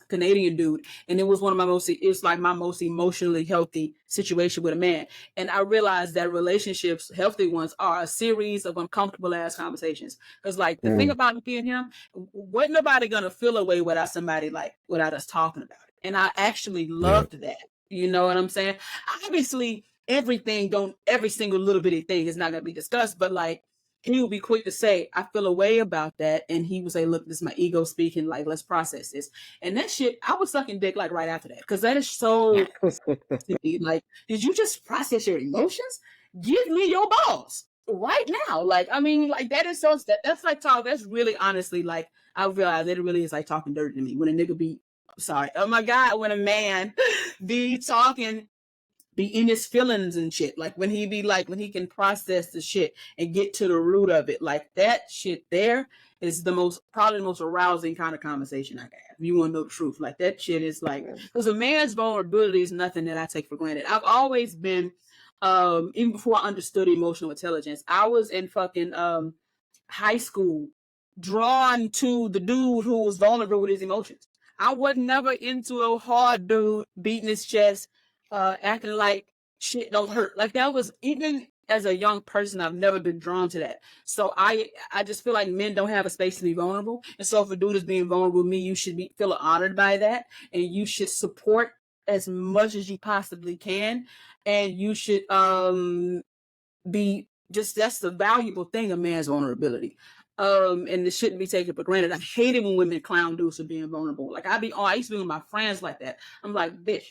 Canadian dude, and it was it's like my most emotionally healthy situation with a man. And I realized that relationships, healthy ones, are a series of uncomfortable ass conversations. Because like the thing about me and him, wasn't nobody gonna feel away without somebody like without us talking about it. And I actually loved that. You know what I'm saying? Obviously, every single little bitty thing is not going to be discussed, but like, he would be quick to say, I feel a way about that. And he would say, look, this is my ego speaking, like, let's process this. And that shit, I was sucking dick like right after that. Because that is so, like, did you just process your emotions? Give me your balls right now. Like, I mean, like, that is so, that's like talk. That's really honestly, like, I realize that it really is like talking dirty to me when a nigga be, sorry, oh my God, when a man be talking be in his feelings and shit. Like when he can process the shit and get to the root of it. Like that shit there is probably the most arousing kind of conversation I can have. If you want to know the truth. Like that shit is like, because a man's vulnerability is nothing that I take for granted. I've always been, even before I understood emotional intelligence, I was in fucking high school drawn to the dude who was vulnerable with his emotions. I was never into a hard dude beating his chest, acting like shit don't hurt. Like that was, even as a young person, I've never been drawn to that. So I just feel like men don't have a space to be vulnerable. And so if a dude is being vulnerable with me, you should feel honored by that, and you should support as much as you possibly can, and you should be just, that's the valuable thing, a man's vulnerability. And it shouldn't be taken for granted. I hate it when women clown dudes for being vulnerable. Like I used to be with my friends like that. I'm like, bitch,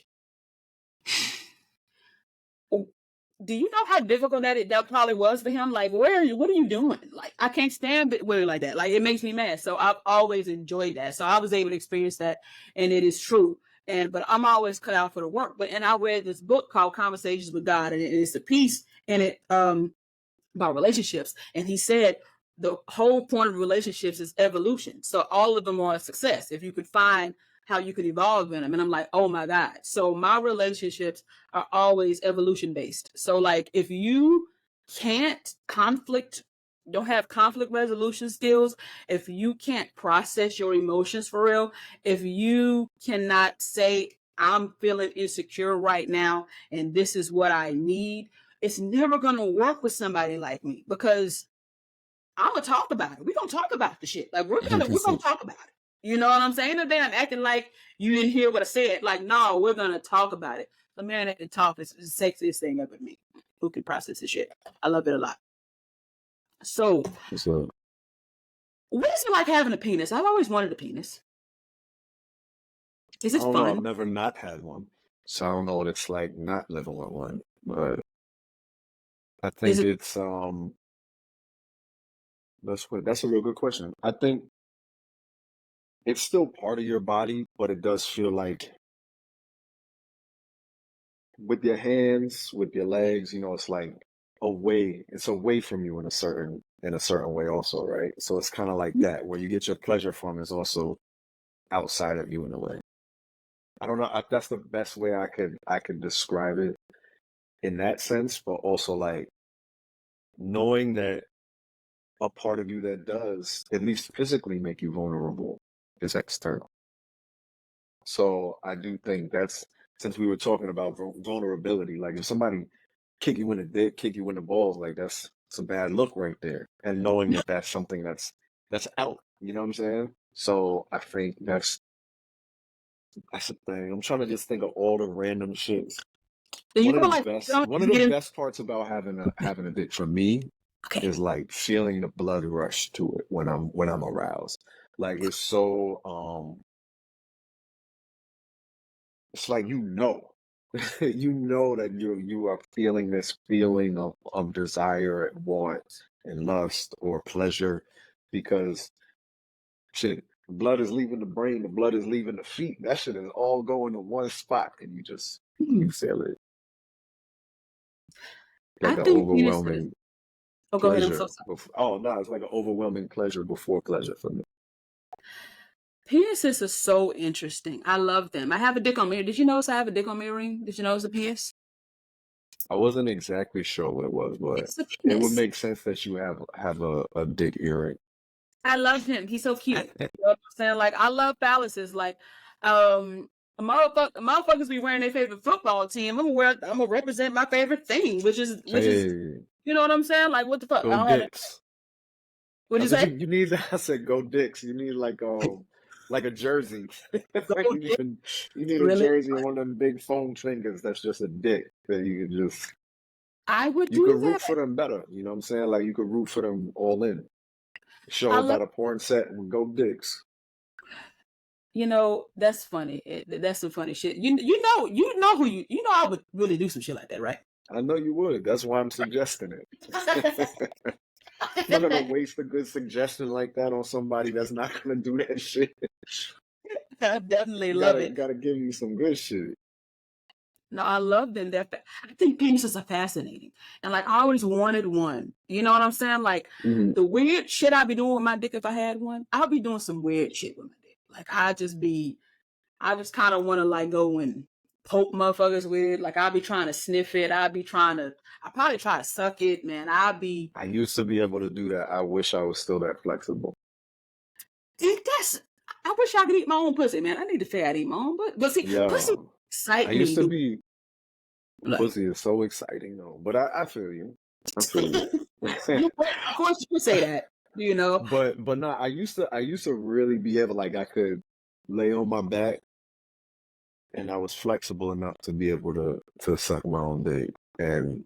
do you know how difficult that probably was for him? Like, what are you doing? Like, I can't stand women like that. Like, it makes me mad. So I've always enjoyed that. So I was able to experience that, and it is true. But I'm always cut out for the work. And I read this book called Conversations with God, and it's a piece in it about relationships. And he said the whole point of relationships is evolution. So all of them are a success if you could find how you could evolve in them. And I'm like, oh my God. So my relationships are always evolution based. So like if you can't don't have conflict resolution skills, if you can't process your emotions for real, if you cannot say, I'm feeling insecure right now and this is what I need, it's never going to work with somebody like me, because I'm going to talk about it. We're going to talk about the shit. Like we're going to talk about it. You know what I'm saying? And then I'm acting like you didn't hear what I said. Like, no, we're going to talk about it. The man that can talk is the sexiest thing ever to me. Who can process this shit. I love it a lot. So, what is it like having a penis? I've always wanted a penis. Is it fun? I've never not had one. So I don't know what it's like not living with one. But I think it's that's a real good question. I think it's still part of your body, but it does feel like with your hands, with your legs, it's like it's away from you in a certain way also, right? So it's kind of like that, where you get your pleasure from is also outside of you in a way. I don't know if that's the best way I could describe it in that sense, but also like knowing that a part of you that does at least physically make you vulnerable is external. So I do think that's, since we were talking about vulnerability, like if somebody kick you in the dick, kick you in the balls, like that's a bad look right there. And knowing that that's something that's out, you know what I'm saying? So I think that's the thing. I'm trying to just think of all the random shit. One of the best parts about having a dick for me is like feeling the blood rush to it when I'm aroused. Like it's so it's like you know that you are feeling this feeling of desire and want and lust or pleasure, because shit, the blood is leaving the brain, the blood is leaving the feet. That shit is all going to one spot, and you feel it. Like an overwhelming go ahead. I'm so sorry. It's like an overwhelming pleasure before pleasure for me. Penises are so interesting. I love them. I have a dick on me. Did you notice I have a dick on me ring? Did you notice a penis? I wasn't exactly sure what it was, but it would make sense that you have a dick earring. I love him. He's so cute. You know what I'm saying? Like, I love phalluses. Like, motherfuckers be wearing their favorite football team. I'm gonna represent my favorite thing, which is, you know what I'm saying? Like, what the fuck? Go Dicks. What'd you say? You need, I said, go Dicks. You need like a jersey. You need a jersey and one of them big foam fingers that's just a dick that you can just. You could root for them better. You know what I'm saying? Like you could root for them all in. Show up at a porn set and go Dicks. You know, that's funny. That's some funny shit. You know I would really do some shit like that, right? I know you would. That's why I'm suggesting it. I'm not gonna waste a good suggestion like that on somebody that's not gonna do that shit. I definitely love it. Gotta give you some good shit. No, I love them. I think penises are fascinating. And like, I always wanted one. You know what I'm saying? Like, the weird shit I'd be doing with my dick if I had one, I'll be doing some weird shit with my dick. Like, I just kind of want to like go and poke motherfuckers with it. Like, I'll be trying to sniff it. I probably try to suck it, man. I used to be able to do that. I wish I was still that flexible. I wish I could eat my own pussy, man. I need to figure out to eat my own pussy. But see, pussy excites me. I used to be. Pussy is so exciting, though. But I feel you. I feel you. Of course, you could say that. You know. But no, I used to really be able, like, I could lay on my back, and I was flexible enough to be able to suck my own dick, and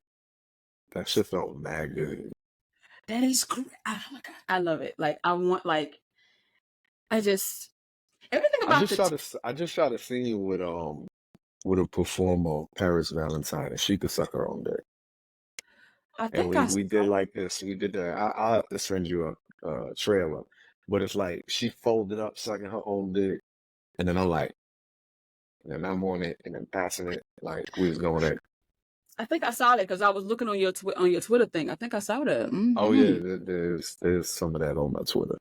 that shit felt mad good. That is great. Oh my God, I love it. Like, I want, like, everything about I just shot a scene with a performer, Paris Valentine, and she could suck her own dick. We did like this. We did that. I'll have to send you a trailer, but it's like she folded up, sucking her own dick, and then I'm like, and I'm on it, and then passing it like we was going at. I think I saw that because I was looking on your Twitter thing. I think I saw that. Mm-hmm. Oh yeah, there's some of that on my Twitter.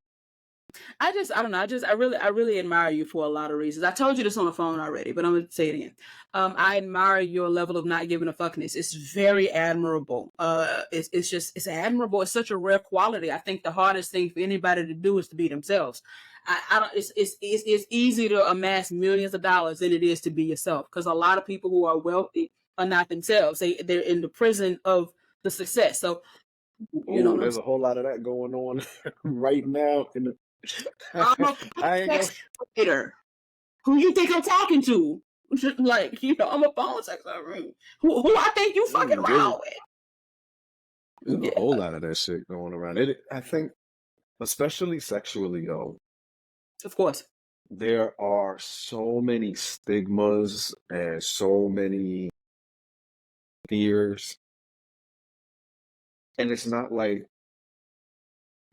I don't know. I really admire you for a lot of reasons. I told you this on the phone already, but I'm going to say it again. I admire your level of not giving a fuckness. It's very admirable. It's admirable. It's such a rare quality. I think the hardest thing for anybody to do is to be themselves. It's easy to amass millions of dollars than it is to be yourself, because a lot of people who are wealthy are not themselves. They're in the prison of the success. So, there's a whole lot of that going on right now in the. I'm a sex who you think I'm talking to? Like, I'm a phone sex who I think you fucking around with. There's a whole lot of that shit going around. I think, especially sexually, though. Of course. There are so many stigmas and so many fears. And it's not like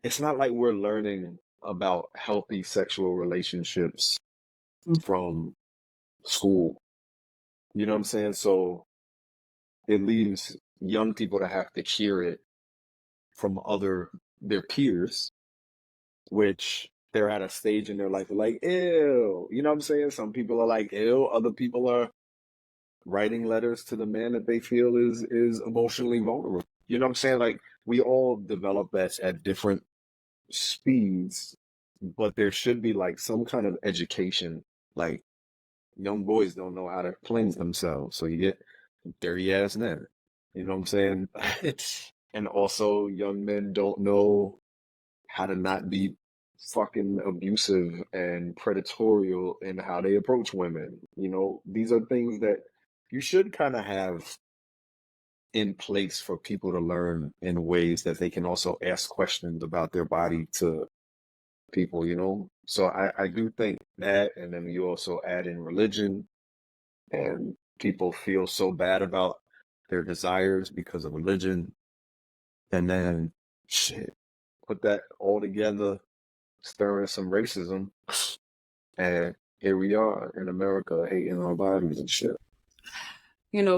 we're learning about healthy sexual relationships from school. You know what I'm saying? So it leaves young people to have to hear it from their peers, which they're at a stage in their life like, ew. You know what I'm saying? Some people are like, ew. Other people are writing letters to the man that they feel is emotionally vulnerable. You know what I'm saying? Like, we all develop that at different speeds, but there should be like some kind of education. Like, young boys don't know how to cleanse themselves, so you get dirty ass men. You know what I'm saying? And also, young men don't know how to not be fucking abusive and predatorial in how they approach women. These are things that you should kind of have in place for people to learn in ways that they can also ask questions about their body to people. So I do think that, and then you also add in religion, and people feel so bad about their desires because of religion, and then shit, put that all together, stirring some racism, and here we are in America hating our bodies and shit.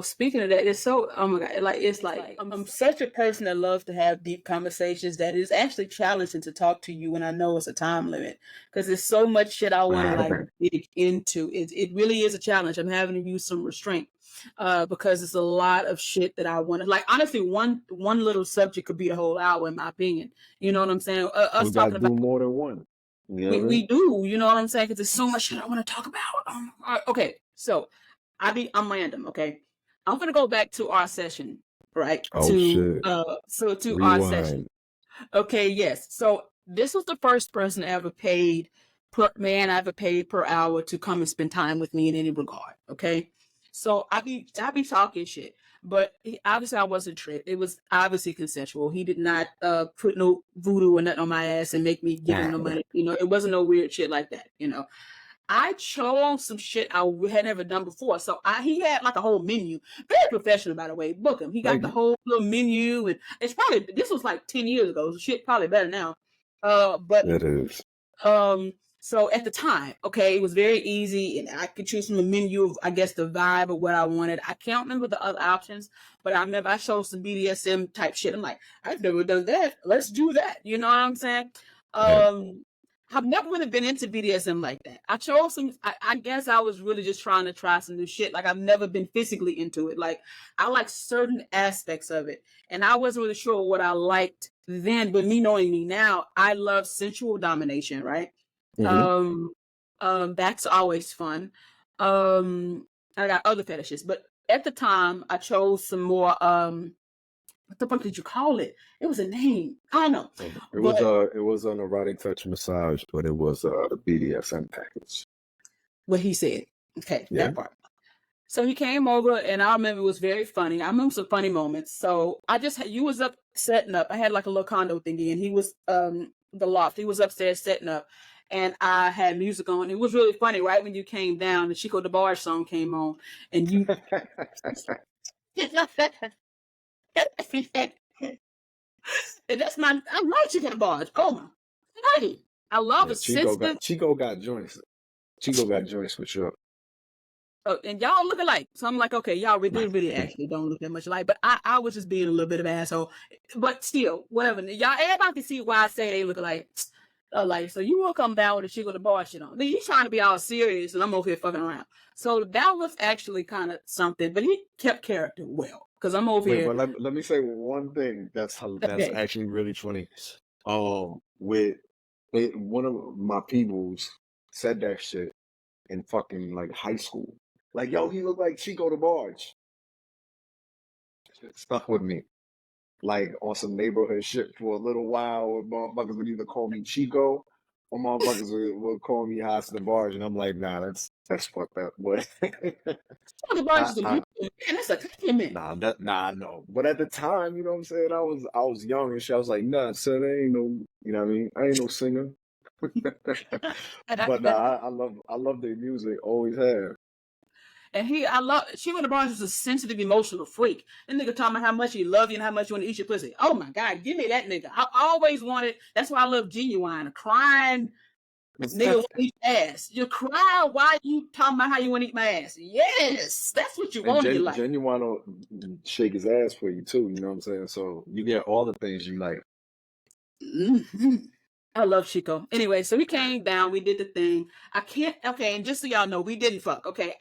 Speaking of that, it's so, oh my God, it's like, I'm such a person that loves to have deep conversations that is actually challenging to talk to you when I know it's a time limit, because there's so much shit I want to dig into. It really is a challenge. I'm having to use some restraint because it's a lot of shit that I want to, honestly, one little subject could be the whole hour, in my opinion. You know what I'm saying? Us talking about more than one. We do, you know what I'm saying? Because there's so much shit I want to talk about. Okay, so I'm random, okay? I'm gonna go back to our session, right? Shit. To our session. Okay, yes. So this was the first person I ever paid per hour to come and spend time with me in any regard. Okay. So I be talking shit. But obviously I wasn't tricked. It was obviously consensual. He did not put no voodoo or nothing on my ass and make me give him no money. It wasn't no weird shit like that, I chose some shit I had never done before. So he had like a whole menu. Very professional, by the way. Book him. He got the whole little menu, and this was like 10 years ago. So shit probably better now. But it is. So at the time, okay, it was very easy, and I could choose from a menu of, I guess, the vibe of what I wanted. I can't remember the other options, but I remember I showed some BDSM type shit. I'm like, I've never done that. Let's do that. You know what I'm saying? Yeah. I've never really been into BDSM like that. I chose some. I guess I was really just trying to try some new shit. Like I've never been physically into it. Like I like certain aspects of it, and I wasn't really sure what I liked then. But me knowing me now, I love sensual domination. Right? Mm-hmm. That's always fun. I got other fetishes, but at the time I chose some more what the fuck did you call it? It was a name. I don't know. It was an erotic touch massage, but it was a BDSM package. What he said. Okay, Yeah. that part. So he came over, and I remember it was very funny. I remember some funny moments. So you was up setting up. I had like a little condo thingy, and he was the loft. He was upstairs setting up, and I had music on. It was really funny. Right when you came down, the Chico DeBarge song came on, and you. And that's my. I love Chico DeBarge. Oh my, hey, I love his sensitive. Chico got joints. Chico got joints for sure. Oh, and y'all look alike. So I'm like, okay, y'all really actually don't look that much alike. But I was just being a little bit of an asshole. But still, whatever. Y'all, everybody can see why I say they look alike. Like, so you will come down with a Chico DeBarge shit on. He's trying to be all serious, and I'm over here fucking around. So that was actually kind of something. But he kept character well, because I'm over here. But let me say one thing that's actually really funny. With one of my peoples said that shit in fucking like high school. Like, yo, he looked like Chico DeBarge. It stuck with me. Like on some neighborhood shit for a little while, where motherfuckers would either call me Chico or motherfuckers would call me Haas DeBarge, and I'm like, nah, that's fucked up, boy. DeBarge is a man. That's a compliment. Nah, no. But at the time, you know what I'm saying, I was young and shit. I was like, nah, son, I ain't no, you know what I mean? I ain't no singer. But nah, I love their music, always have. And Chico DeBarge is a sensitive, emotional freak. That nigga talking about how much he love you and how much you want to eat your pussy. Oh my God, give me that nigga. I always wanted, that's why I love Genuine, a crying nigga want to eat ass. You cry while you talking about how you want to eat my ass. Yes, that's what you want in your life. Genuine will shake his ass for you too, you know what I'm saying? So you get all the things you like. Mm-hmm. I love Chico. Anyway, so we came down, we did the thing. And just so y'all know, we didn't fuck. Okay,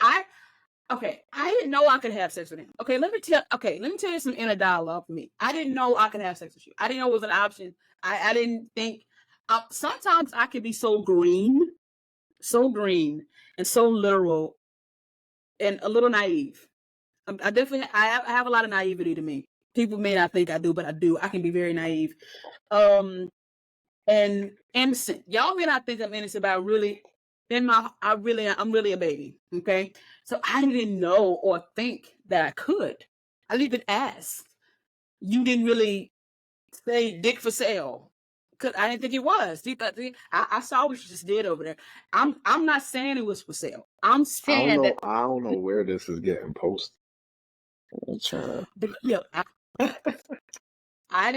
I didn't know I could have sex with him. Okay, let me tell you some inner dialogue for me. I didn't know I could have sex with you. I didn't know it was an option. I didn't think. Sometimes I can be so green, and so literal, and a little naive. I definitely I have a lot of naivety to me. People may not think I do, but I do. I can be very naive, and innocent. Y'all may not think I'm innocent, but I'm really a baby. Okay. So I didn't know or think that I could. I didn't even ask. You didn't really say dick for sale. Cause I didn't think it was. I saw what you just did over there. I'm not saying it was for sale. I'm saying that I don't know where this is getting posted. I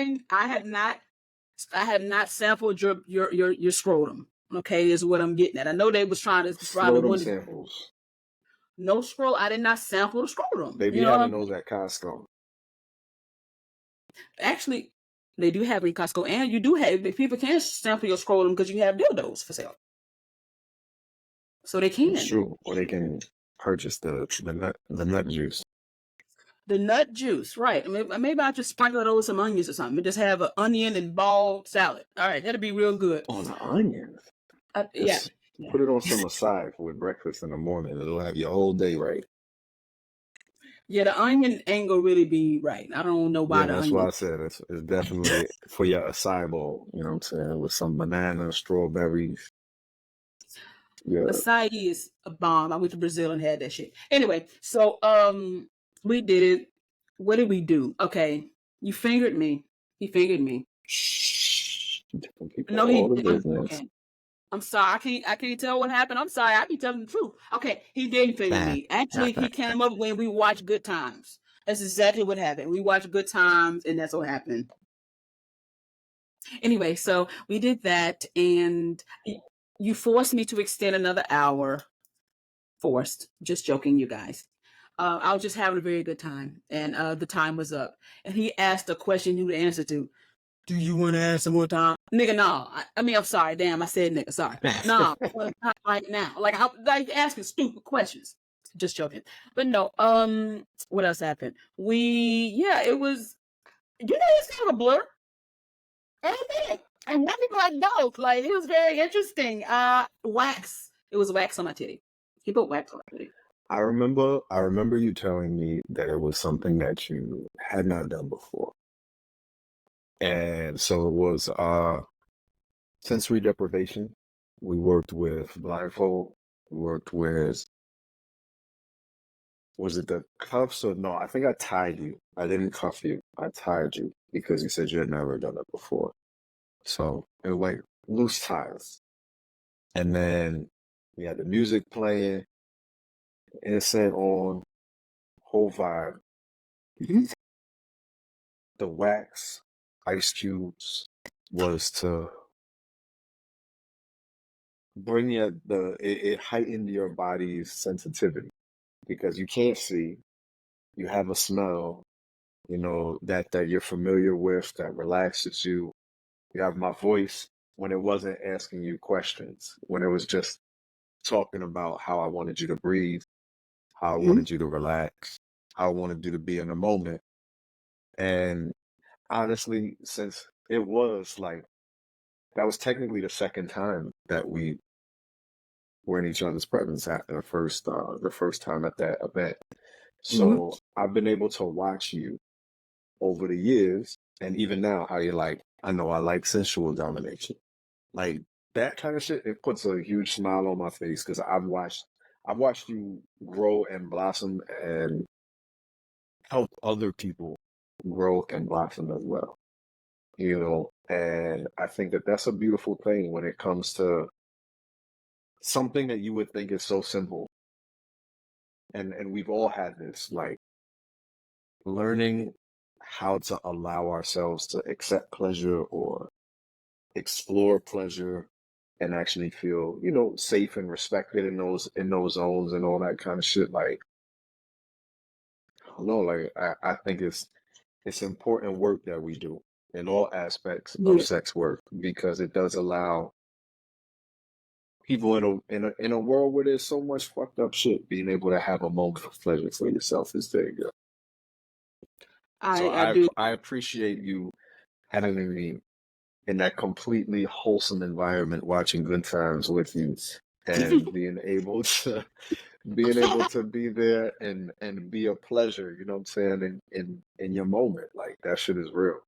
have not sampled your scrotum. Okay, is what I'm getting at. I know they was trying to scrotum samples. No scroll. I did not sample the scrotum. They be having those at Costco. Actually, they do have it in Costco, and you do have people can sample your scrotum because you have dildos for sale. So they can. It's true, or they can purchase the nut juice. The nut juice, right? Maybe I'll just sprinkle it over some onions or something. Just have an onion and ball salad. All right, that'll be real good. On the onions? Yeah. Put it on some aside for breakfast in the morning. It'll have your whole day right. Yeah, the onion ain't gonna really be right. I don't know why. That's why I said it's definitely for your acai bowl. You know what I'm saying? With some bananas, strawberries. Yeah. Acai is a bomb. I went to Brazil and had that shit. Anyway, so we did it. What did we do? Okay, you fingered me. He fingered me. Shh. No, he didn't. Okay. I'm sorry. I can't tell what happened. I'm sorry. I be telling the truth. Okay, he didn't finger me. Actually, he came up when we watched Good Times. That's exactly what happened. We watched Good Times, and that's what happened. Anyway, so we did that, and you forced me to extend another hour. Forced. Just joking, you guys. I was just having a very good time, and the time was up. And he asked a question you would answer to. Do you want to ask some more time? Nigga, no. I mean, I'm sorry. Damn, I said nigga. Sorry. No, not right now. Like, asking stupid questions. Just joking. But no, what else happened? It was, it's kind of a blur. And nothing like no. Like, it was very interesting. Wax. It was wax on my titty. He put wax on my titty. I remember you telling me that it was something that you had not done before. And so it was sensory deprivation. We worked with blindfold. We worked with, was it the cuffs or no? I think I tied you. I didn't cuff you. I tied you because you said you had never done it before. So it was like loose ties. And then we had the music playing. It said on whole vibe. The wax ice cubes was to bring it heightened your body's sensitivity because you can't see, you have a smell, that you're familiar with, that relaxes you. You have my voice when it wasn't asking you questions, when it was just talking about how I wanted you to breathe, how I wanted you to relax, how I wanted you to be in the moment. And honestly, since it was like, that was technically the second time that we were in each other's presence at the first time at that event. So I've been able to watch you over the years, and even now, how you're like, I know I like sensual domination, like that kind of shit. It puts a huge smile on my face because I've watched you grow and blossom and help other people grow and blossom as well. And I think that that's a beautiful thing when it comes to something that you would think is so simple. And we've all had this, like learning how to allow ourselves to accept pleasure or explore pleasure and actually feel, safe and respected in those zones and all that kind of shit. Like, I don't know, like I think it's important work that we do in all aspects of sex work because it does allow people in a world where there's so much fucked up shit, being able to have a moment of pleasure for yourself is there you go. I appreciate you having me in that completely wholesome environment, watching Good Times with you, and being able to be there and be a pleasure. You know what I'm saying? In your moment, like that shit is real.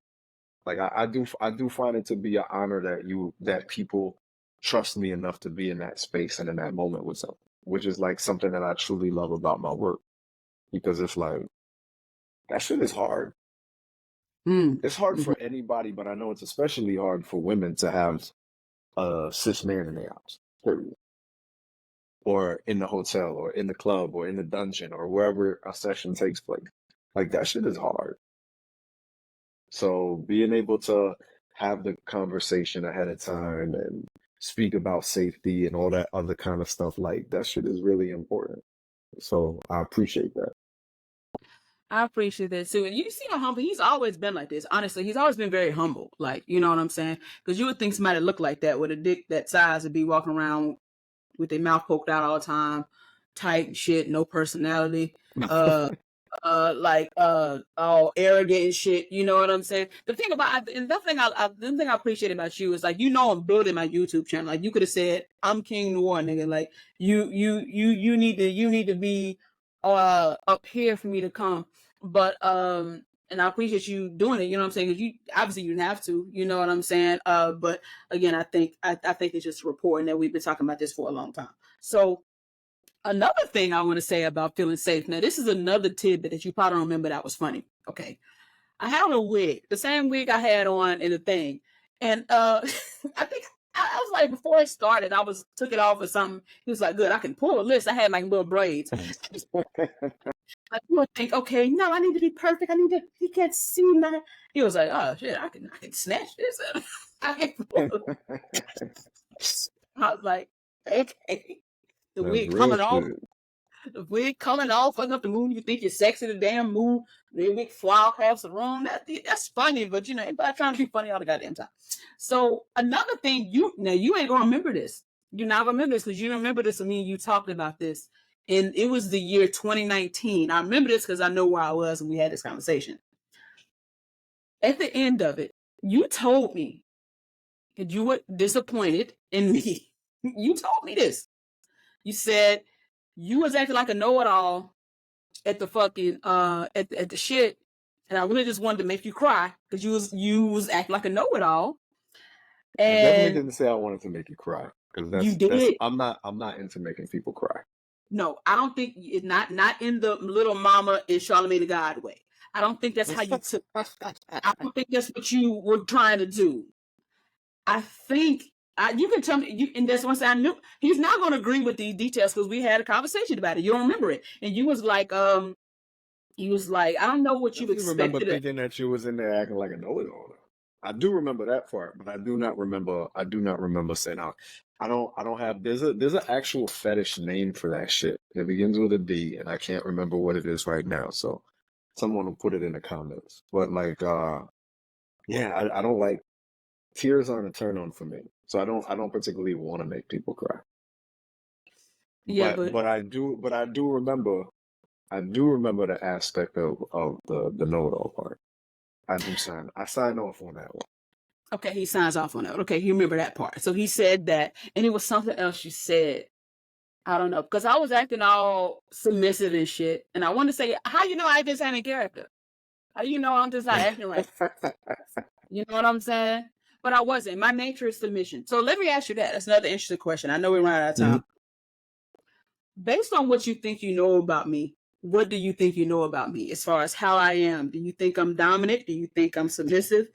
Like I do find it to be an honor that people trust me enough to be in that space and in that moment with them, which is like something that I truly love about my work, because it's like that shit is hard. It's hard for anybody, but I know it's especially hard for women to have a cis man in their house, period. Or in the hotel, or in the club, or in the dungeon, or wherever a session takes place. Like that shit is hard. So being able to have the conversation ahead of time and speak about safety and all that other kind of stuff, like that shit is really important. So I appreciate that. I appreciate that too. And you see how humble he's always been like this. Honestly, he's always been very humble. Like, you know what I'm saying? Because you would think somebody look like that with a dick that size would be walking around with their mouth poked out all the time, tight shit, no personality, all arrogant and shit. You know what I'm saying? The thing I appreciate about you is like, I'm building my YouTube channel. Like you could have said, I'm King Noire, nigga. Like you need to be up here for me to come. But and I appreciate you doing it, you know what I'm saying? Because you obviously you didn't have to, you know what I'm saying? But again, I think it's just reporting that we've been talking about this for a long time. So another thing I want to say about feeling safe. Now, this is another tidbit that you probably don't remember that was funny. Okay. I had a wig, the same wig I had on in the thing. And I think I was like, before it started, took it off or something. He was like, good, I can pull a list. I had like little braids. Like you would think, okay, no, I need to be perfect. He can't see my. He was like, oh shit, I can snatch this. I can pull. I was like, okay, the That's wig real coming off. shit. The wig coming off, fucking up the moon. You think you're sexy, the damn moon. The wig fly across the room. That's funny, but everybody trying to be funny all the goddamn time. So another thing, you ain't gonna remember this. You're not gonna remember this because you remember this with me and you talked about this. And it was the year 2019. I remember this because I know where I was when we had this conversation. At the end of it, you told me that you were disappointed in me. You told me this. You said you was acting like a know-it-all at the fucking at the shit, and I really just wanted to make you cry because you was acting like a know-it-all. I definitely And didn't say I wanted to make you cry because you that's did. I'm not into making people cry. No, I don't think it's not in the little mama and Charlamagne the God way. I don't think that's how you took. I don't think that's what you were trying to do. I think you can tell me, and that's once I knew he's not going to agree with these details because we had a conversation about it. You don't remember it, and you was like, I don't know what you expected. Remember thinking that you was in there acting like a know-it-all. I do remember that part, but I do not remember saying out. I don't have. There's an actual fetish name for that shit. It begins with a D, and I can't remember what it is right now. So someone will put it in the comments. But like, yeah, I don't like. Tears aren't a turn on for me, so I don't particularly want to make people cry. Yeah, but I do remember the aspect of the know-it-all part. I signed off on that one. Okay, he signs off on that. Okay, you remember that part. So he said that, and it was something else you said. I don't know, because I was acting all submissive and shit, and I want to say, how you know I just had a character? How you know I'm just not acting right? You know what I'm saying? But I wasn't. My nature is submission. So let me ask you that. That's another interesting question. I know we're running out of time. Mm-hmm. Based on what you think you know about me, what do you think you know about me as far as how I am? Do you think I'm dominant? Do you think I'm submissive?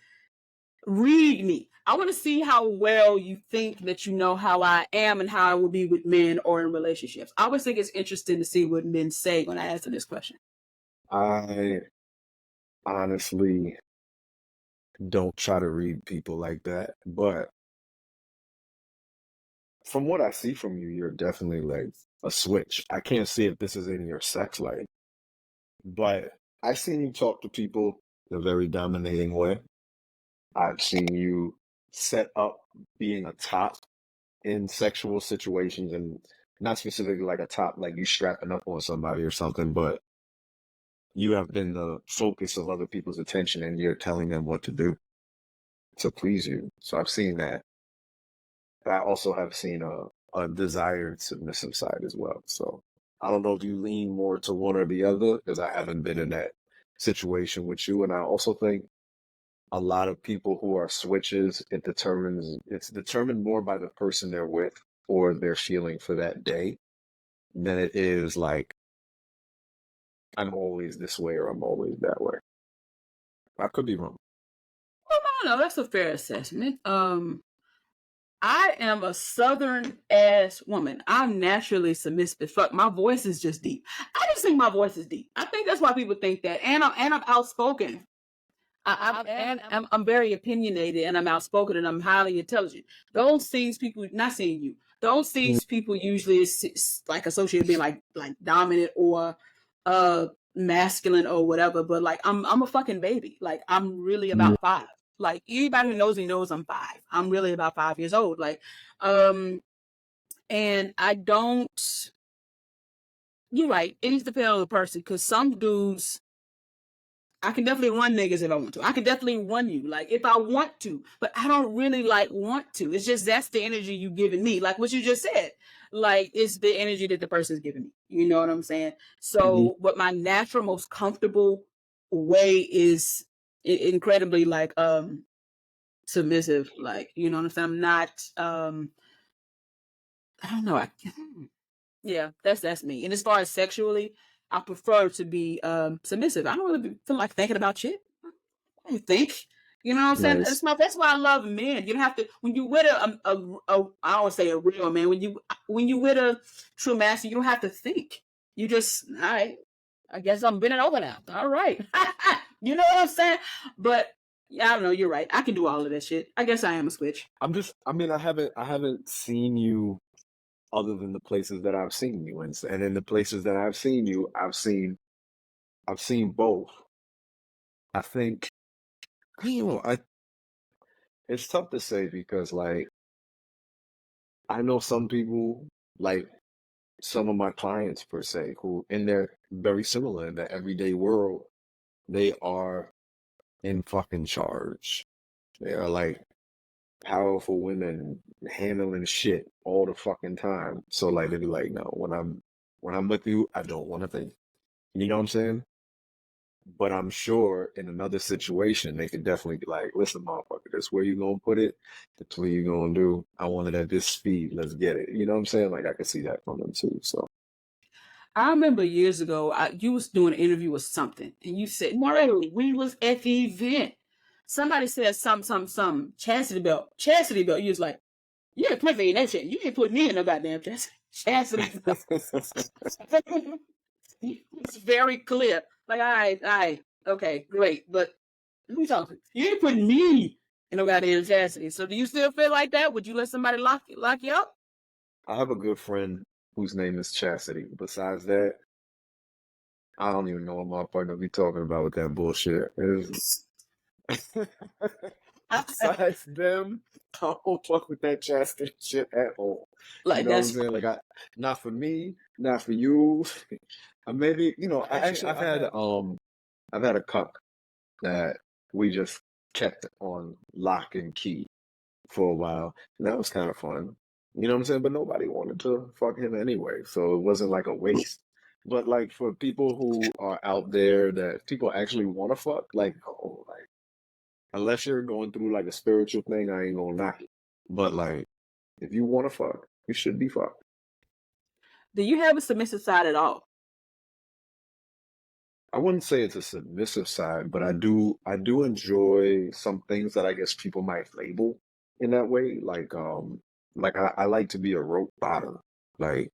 Read me. I want to see how well you think that you know how I am and how I will be with men or in relationships. I always think it's interesting to see what men say when I answer this question. I honestly don't try to read people like that, but from what I see from you, you're definitely like a switch. I can't see if this is in your sex life, but I've seen you talk to people in a very dominating way. I've seen you set up being a top in sexual situations, and not specifically like a top, like you strapping up on somebody or something, but you have been the focus of other people's attention and you're telling them what to do to please you. So I've seen that. I also have seen a desired submissive side as well. So I don't know if you lean more to one or the other because I haven't been in that situation with you. And I also think a lot of people who are switches, it's determined more by the person they're with or their feeling for that day than it is like, I'm always this way or I'm always that way. I could be wrong. Well, no, that's a fair assessment. I am a Southern ass woman. I'm naturally submissive. Fuck, my voice is just deep. I just think my voice is deep. I think that's why people think that. And I'm outspoken. I'm very opinionated and I'm outspoken and I'm highly intelligent. Those things people not seeing you. Those things people usually is like associated being like dominant or masculine or whatever. But like I'm a fucking baby. Like I'm really about 5. Like anybody who knows me knows I'm 5. I'm really about 5 years old. Like, and I don't. You're right. It needs to depend on the person because some dudes. I can definitely run niggas if I want to. I can definitely run you, like if I want to, but I don't really like want to. It's just that's the energy you giving me, like what you just said. Like it's the energy that the person's giving me. You know what I'm saying? So, what my natural, most comfortable way is incredibly like submissive. Like you know what I'm saying? I'm not. I don't know. Yeah, that's me. And as far as sexually, I prefer to be submissive. I don't really feel like thinking about shit. I don't think. You know what I'm saying? Nice. That's why I love men. You don't have to when you with a I don't say a real man. When you with a true master, you don't have to think. You just all right. I guess I'm bending over now. All right. You know what I'm saying? But Yeah, I don't know. You're right. I can do all of that shit. I guess I am a switch. I mean, I haven't seen you other than the places that I've seen you in. And in the places that I've seen you, I've seen both. I think, it's tough to say because, like, I know some people, like some of my clients per se, who in their very similar in the everyday world, they are in fucking charge. They are like powerful women handling shit all the fucking time. So like they be like, no, when I'm with you, I don't want to think. You know what I'm saying? But I'm sure in another situation they could definitely be like, listen, motherfucker, that's where you gonna put it, that's what you gonna do. I want it at this speed. Let's get it. You know what I'm saying? Like I could see that from them too. So I remember years ago, you was doing an interview with something, and you said, Morelli, we was at the event. Somebody said some chastity belt. Chastity belt. You was like, you ain't put me in that shit. You ain't put me in no goddamn chastity belt. It's very clear. Like, all right, okay, great. But let me talk. You ain't putting me in no goddamn chastity. So do you still feel like that? Would you let somebody lock you up? I have a good friend whose name is Chastity. Besides that, I don't even know what motherfucker be talking about with that bullshit. Besides them, I don't fuck with that chastity shit at all. Like You know what I'm saying? Like not for me, not for you. Maybe, I've had a cuck that we just kept on lock and key for a while. And that was kind of fun. You know what I'm saying? But nobody wanted to fuck him anyway. So it wasn't like a waste. But like for people who are out there that people actually want to fuck, like, oh, like, unless you're going through like a spiritual thing, I ain't gonna knock it. But like, if you want to fuck, you should be fucked. Do you have a submissive side at all? I wouldn't say it's a submissive side, but I do enjoy some things that I guess people might label in that way. Like I like to be a rope bottom. Like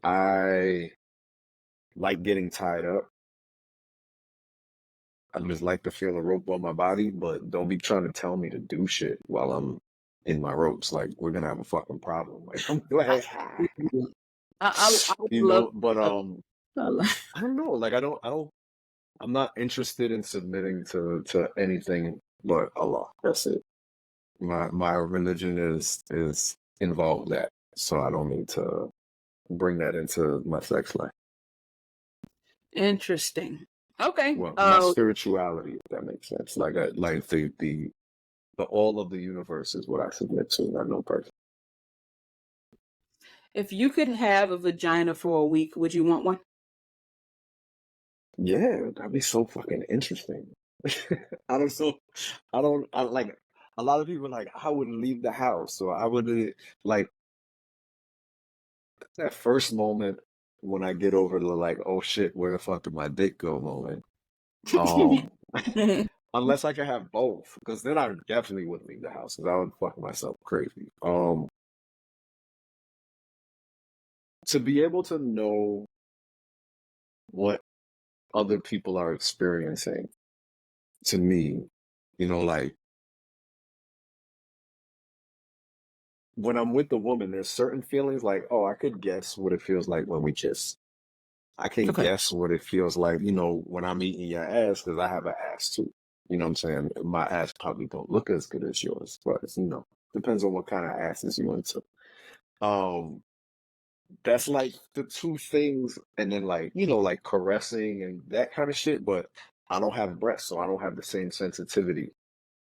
I like getting tied up. I just like to feel a rope on my body, but don't be trying to tell me to do shit while I'm in my ropes. Like we're gonna have a fucking problem. Like I'm like, I you love. know. But I don't know. Like I'm not interested in submitting to anything but Allah. That's it. My religion is involved that, so I don't need to bring that into my sex life. Interesting. Okay. Well, my spirituality, if that makes sense. Like the all of the universe is what I submit to, not no person. If you could have a vagina for a week, would you want one? Yeah, that'd be so fucking interesting. I don't so I like a lot of people like I wouldn't leave the house, so I would like that first moment when I get over the like, oh shit, where the fuck did my dick go moment. Unless I can have both, because then I definitely wouldn't leave the house because I would fuck myself crazy. To be able to know what other people are experiencing, to me, like when I'm with the woman, there's certain feelings like, oh, I could guess what it feels like when we kiss. I can guess what it feels like, when I'm eating your ass, because I have an ass too. You know what I'm saying? My ass probably don't look as good as yours, but depends on what kind of asses you into. That's like the two things, and then like like caressing and that kind of shit. But I don't have breasts, so I don't have the same sensitivity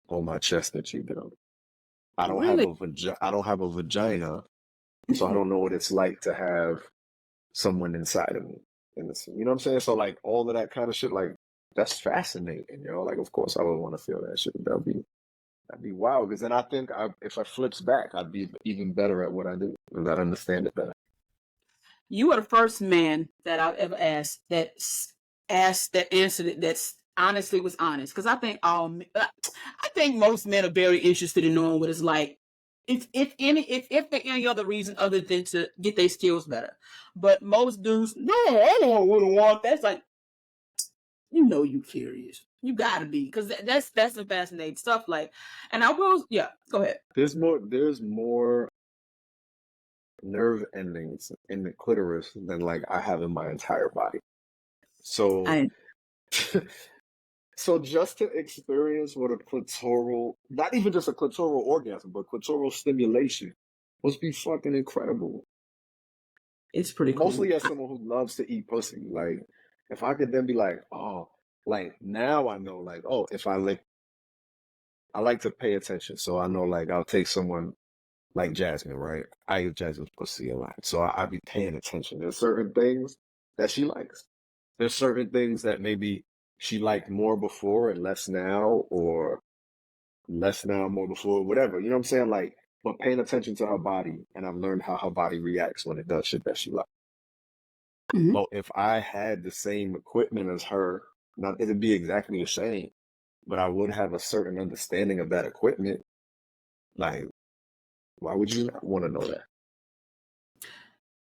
on my chest that you do. I don't have I don't have a vagina, so I don't know what it's like to have someone inside of me. You know what I'm saying? So like all of that kind of shit, like that's fascinating, Like of course I would want to feel that shit. That'd be wild. Because then I think if I flips back, I'd be even better at what I do because I'd understand it better. You are the first man that I've ever asked that answered it that's honestly was honest. Because I think most men are very interested in knowing what it's like. If for any other reason other than to get their skills better. But most dudes, no, I don't want that. It's like, you curious. You gotta be, because that's some fascinating stuff. Like, and I will, yeah, go ahead. There's more nerve endings in the clitoris than like I have in my entire body. So, so just to experience what a clitoral, not even just a clitoral orgasm, but clitoral stimulation must be fucking incredible. It's pretty cool. Mostly as someone who loves to eat pussy. Like, if I could then be like, oh, like now I know, like, oh, if I like to pay attention. So I know, like, I'll take someone like Jasmine, right? I eat Jasmine's pussy a lot. So I be paying attention. There's certain things that she likes. There's certain things that maybe she liked more before and less now, or less now, more before, whatever. You know what I'm saying? Like, but paying attention to her body, and I've learned how her body reacts when it does shit that she likes. Mm-hmm. Well, if I had the same equipment as her, not it'd be exactly the same, but I would have a certain understanding of that equipment. Like, why would you not want to know that?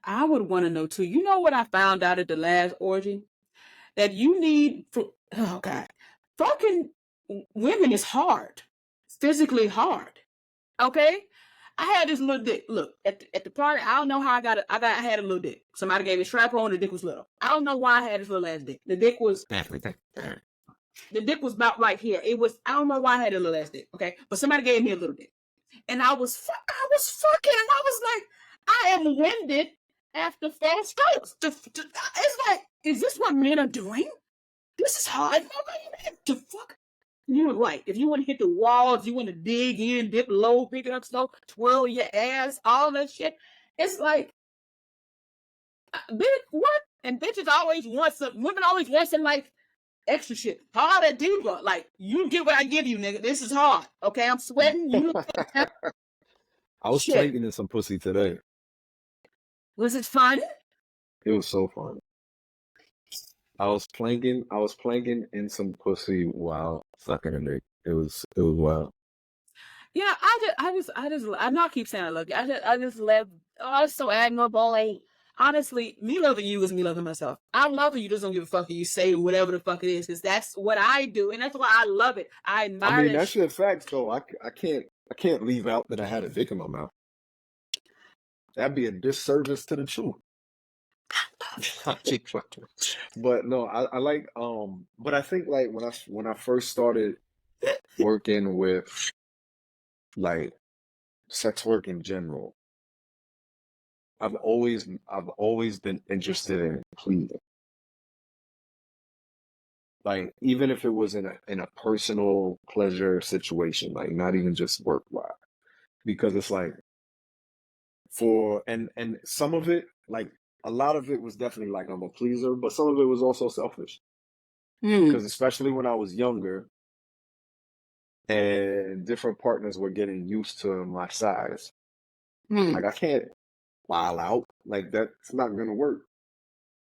I would want to know too. You know what I found out at the last orgy? That you need, oh God, fucking women is hard, physically hard. Okay, I had this little dick. Look at the party. I don't know how I got it. I had a little dick. Somebody gave me a strap on. The dick was little. I don't know why I had this little ass dick. The dick was about right here. It was. I don't know why I had a little ass dick. Okay, but somebody gave me a little dick, and I was fucking, and I was like, I am winded after fast strokes. It's like, is this what men are doing? This is hard. To fuck. You were right. If you want to hit the walls, you want to dig in, dip low, pick it up slow, twirl your ass, all that shit. It's like, bitch, what? And bitches always want some, women always want some like extra shit. Hard at diva. Like, you get what I give you, nigga. This is hard. Okay, I'm sweating. You I was planking in some pussy today. Was it fun? It was so fun. I was planking in some pussy while sucking a dick. It was wild. Yeah, I know I keep saying I love you. I just love, oh, it's so admirable. Like, honestly, me loving you is me loving myself. I love you, just don't give a fuck if you say whatever the fuck it is, because that's what I do, and that's why I love it. I admire I mean, that's your facts, though. I can't leave out that I had a dick in my mouth. That'd be a disservice to the truth. But no, I like but I think like when I first started working with like sex work in general, I've always been interested in pleasing. Like, even if it was in a personal pleasure situation, like not even just work wise, because it's like and some of it, like a lot of it was definitely like I'm a pleaser, but some of it was also selfish. Because especially when I was younger and different partners were getting used to my size, like I can't wild out, like that's not gonna work.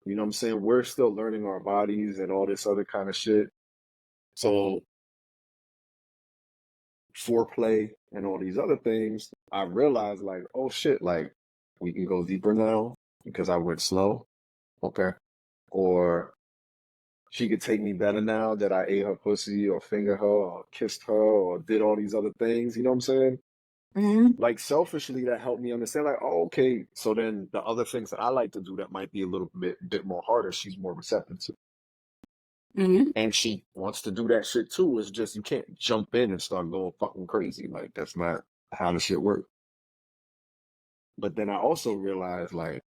You know what I'm saying? We're still learning our bodies and all this other kind of shit. So foreplay and all these other things, I realized like, oh shit, like we can go deeper now because I went slow. Okay. Or she could take me better now that I ate her pussy or finger her or kissed her or did all these other things. You know what I'm saying? Like selfishly, that helped me understand like, oh, okay. So then the other things that I like to do that might be a little bit more harder, she's more receptive to. And she wants to do that shit too. It's just you can't jump in and start going fucking crazy. Like that's not how the shit works. But then I also realized like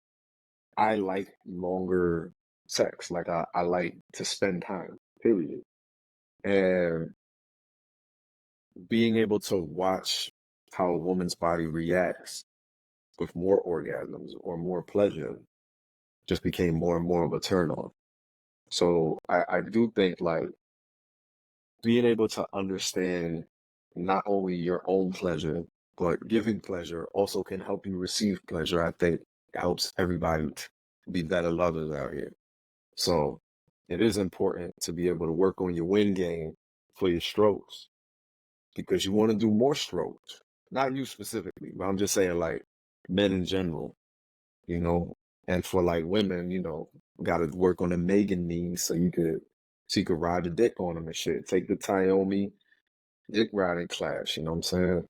I like longer sex. Like I like to spend time, period. And being able to watch how a woman's body reacts with more orgasms or more pleasure just became more and more of a turn on. So I do think like being able to understand not only your own pleasure, but giving pleasure also can help you receive pleasure. I think helps everybody be better lovers out here. So it is important to be able to work on your wind game for your strokes because you want to do more strokes. Not you specifically, but I'm just saying like men in general, you know, and for like women, you know, got to work on the Megan knees so you could So you could ride the dick on them and shit. Take the Tayomi dick riding class, you know what I'm saying?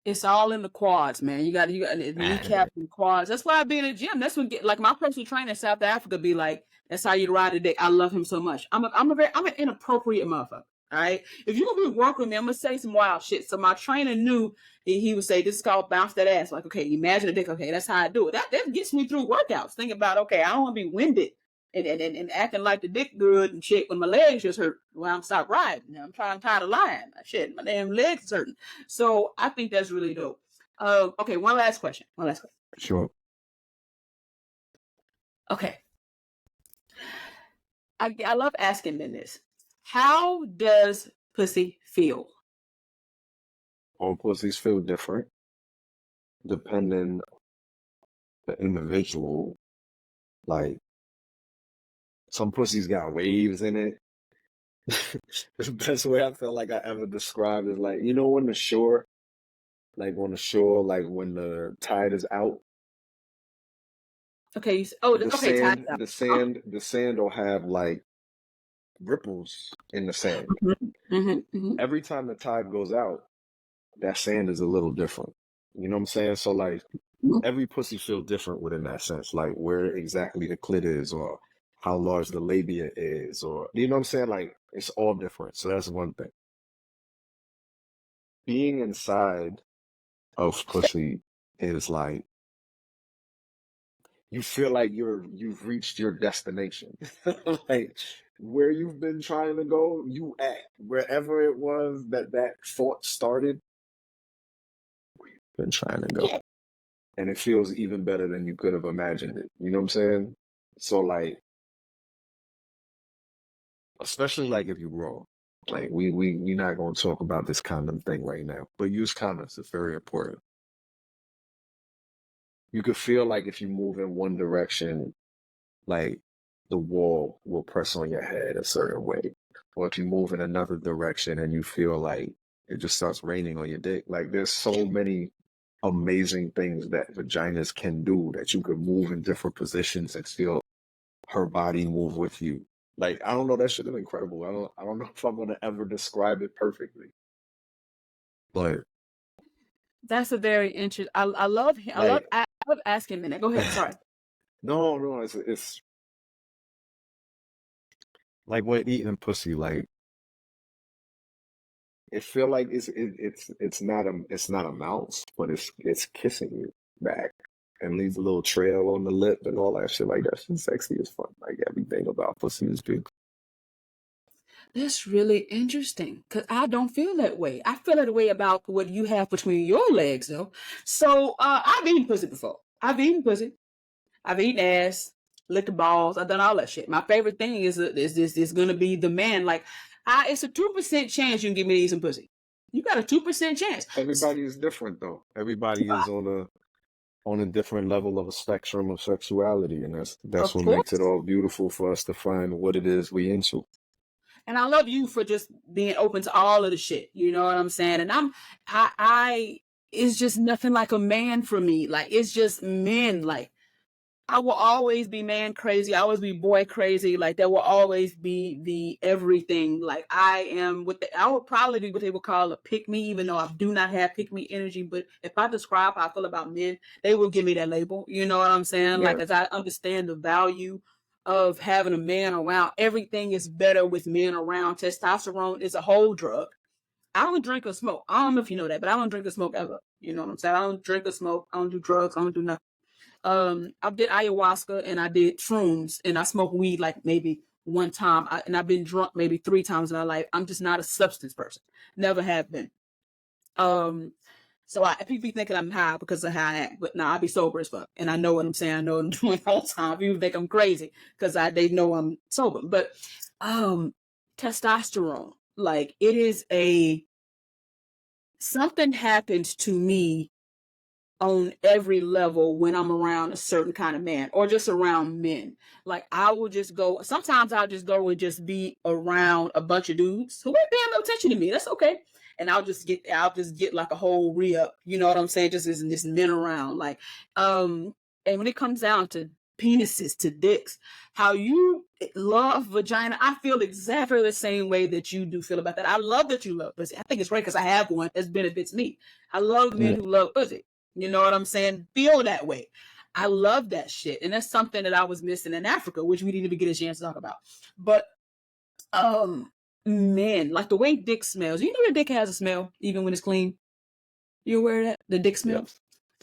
It's all in the quads, man. You got the kneecap and quads. That's why I be in the gym. That's what like my personal trainer in South Africa be like, that's how you ride a dick. I love him so much. I'm an inappropriate motherfucker. All right. If you're gonna be working with me, I'm gonna say some wild shit. So my trainer knew he would say, this is called bounce that ass. Like, okay, imagine a dick. Okay, that's how I do it. That gets me through workouts. Think about, okay, I don't want to be winded and acting like the dick good and shit when my legs just hurt. Well, I'm stop riding. I'm tired of lying. Shit, my damn legs is hurting. So I think that's really dope. Okay, one last question. Sure. Okay. I love asking men this. How does pussy feel? All pussies feel different depending the individual. Like, some pussies got waves in it. The best way I feel like I ever described is like, on the shore, like when the tide is out. Okay. The sand will have like ripples in the sand. Every time the tide goes out, that sand is a little different. You know what I'm saying? So like every pussy feels different within that sense, like where exactly the clit is or how large the labia is, or you know what I'm saying? Like it's all different. So that's one thing. Being inside of pussy is like you feel like you've reached your destination. Like where you've been trying to go, you at wherever it was that thought started, where you've been trying to go. And it feels even better than you could have imagined it. You know what I'm saying? So like, especially like if you grow, like we're not going to talk about this condom thing right now, but use condoms. It's very important. You could feel like if you move in one direction, like the wall will press on your head a certain way. Or if you move in another direction and you feel like it just starts raining on your dick. Like there's so many amazing things that vaginas can do that you could move in different positions and feel her body move with you. Like, I don't know, that shit is incredible. I don't know if I'm gonna ever describe it perfectly. But that's a very interesting. I love asking men. Go ahead. Sorry. No, it's like when eating pussy, like it feel like it's not a mouse, but it's kissing you back and leaves a little trail on the lip and all that shit. Like that shit's sexy as fuck. Like everything about pussy is beautiful. That's really interesting because I don't feel that way. I feel that way about what you have between your legs, though. So I've eaten pussy before. I've eaten ass, licked the balls. I've done all that shit. My favorite thing is going to be the man. Like, it's a 2% chance you can give me some pussy. You got a 2% chance. Everybody is different, though. Everybody is on a different level of a spectrum of sexuality, and that's what makes it all beautiful for us to find what it is we into. And I love you for just being open to all of the shit. You know what I'm saying? And it's just nothing like a man for me. Like, it's just men. Like, I will always be man crazy. I always be boy crazy. Like, there will always be the everything. Like, I would probably be what they would call a pick me, even though I do not have pick me energy. But if I describe how I feel about men, they will give me that label. You know what I'm saying? Yeah. Like, as I understand the value of having a man around, everything is better with men around. Testosterone is a whole drug. I don't drink or smoke. I don't know if you know that, but I don't drink or smoke ever. You know what I'm saying? I don't drink or smoke. I don't do drugs. I don't do nothing. I did ayahuasca and I did shrooms and I smoked weed like maybe one time and I've been drunk maybe 3 times in my life. I'm just not a substance person. Never have been. So people be thinking I'm high because of how I act, but I be sober as fuck. And I know what I'm saying. I know what I'm doing all the time. People think I'm crazy because they know I'm sober. But testosterone, like it is something happens to me on every level when I'm around a certain kind of man or just around men. Like sometimes I'll just go and just be around a bunch of dudes who ain't paying no attention to me. That's okay. And I'll just get like a whole re-up. You know what I'm saying? Just this men around. Like, and when it comes down to penises, to dicks, how you love vagina. I feel exactly the same way that you do feel about that. I love that you love pussy. I think it's great because I have one that benefits me. I love men who love pussy. You know what I'm saying? Feel that way. I love that shit. And that's something that I was missing in Africa, which we didn't even get a chance to talk about. But men, like the way dick smells. You know your dick has a smell even when it's clean? You aware of that? The dick smell?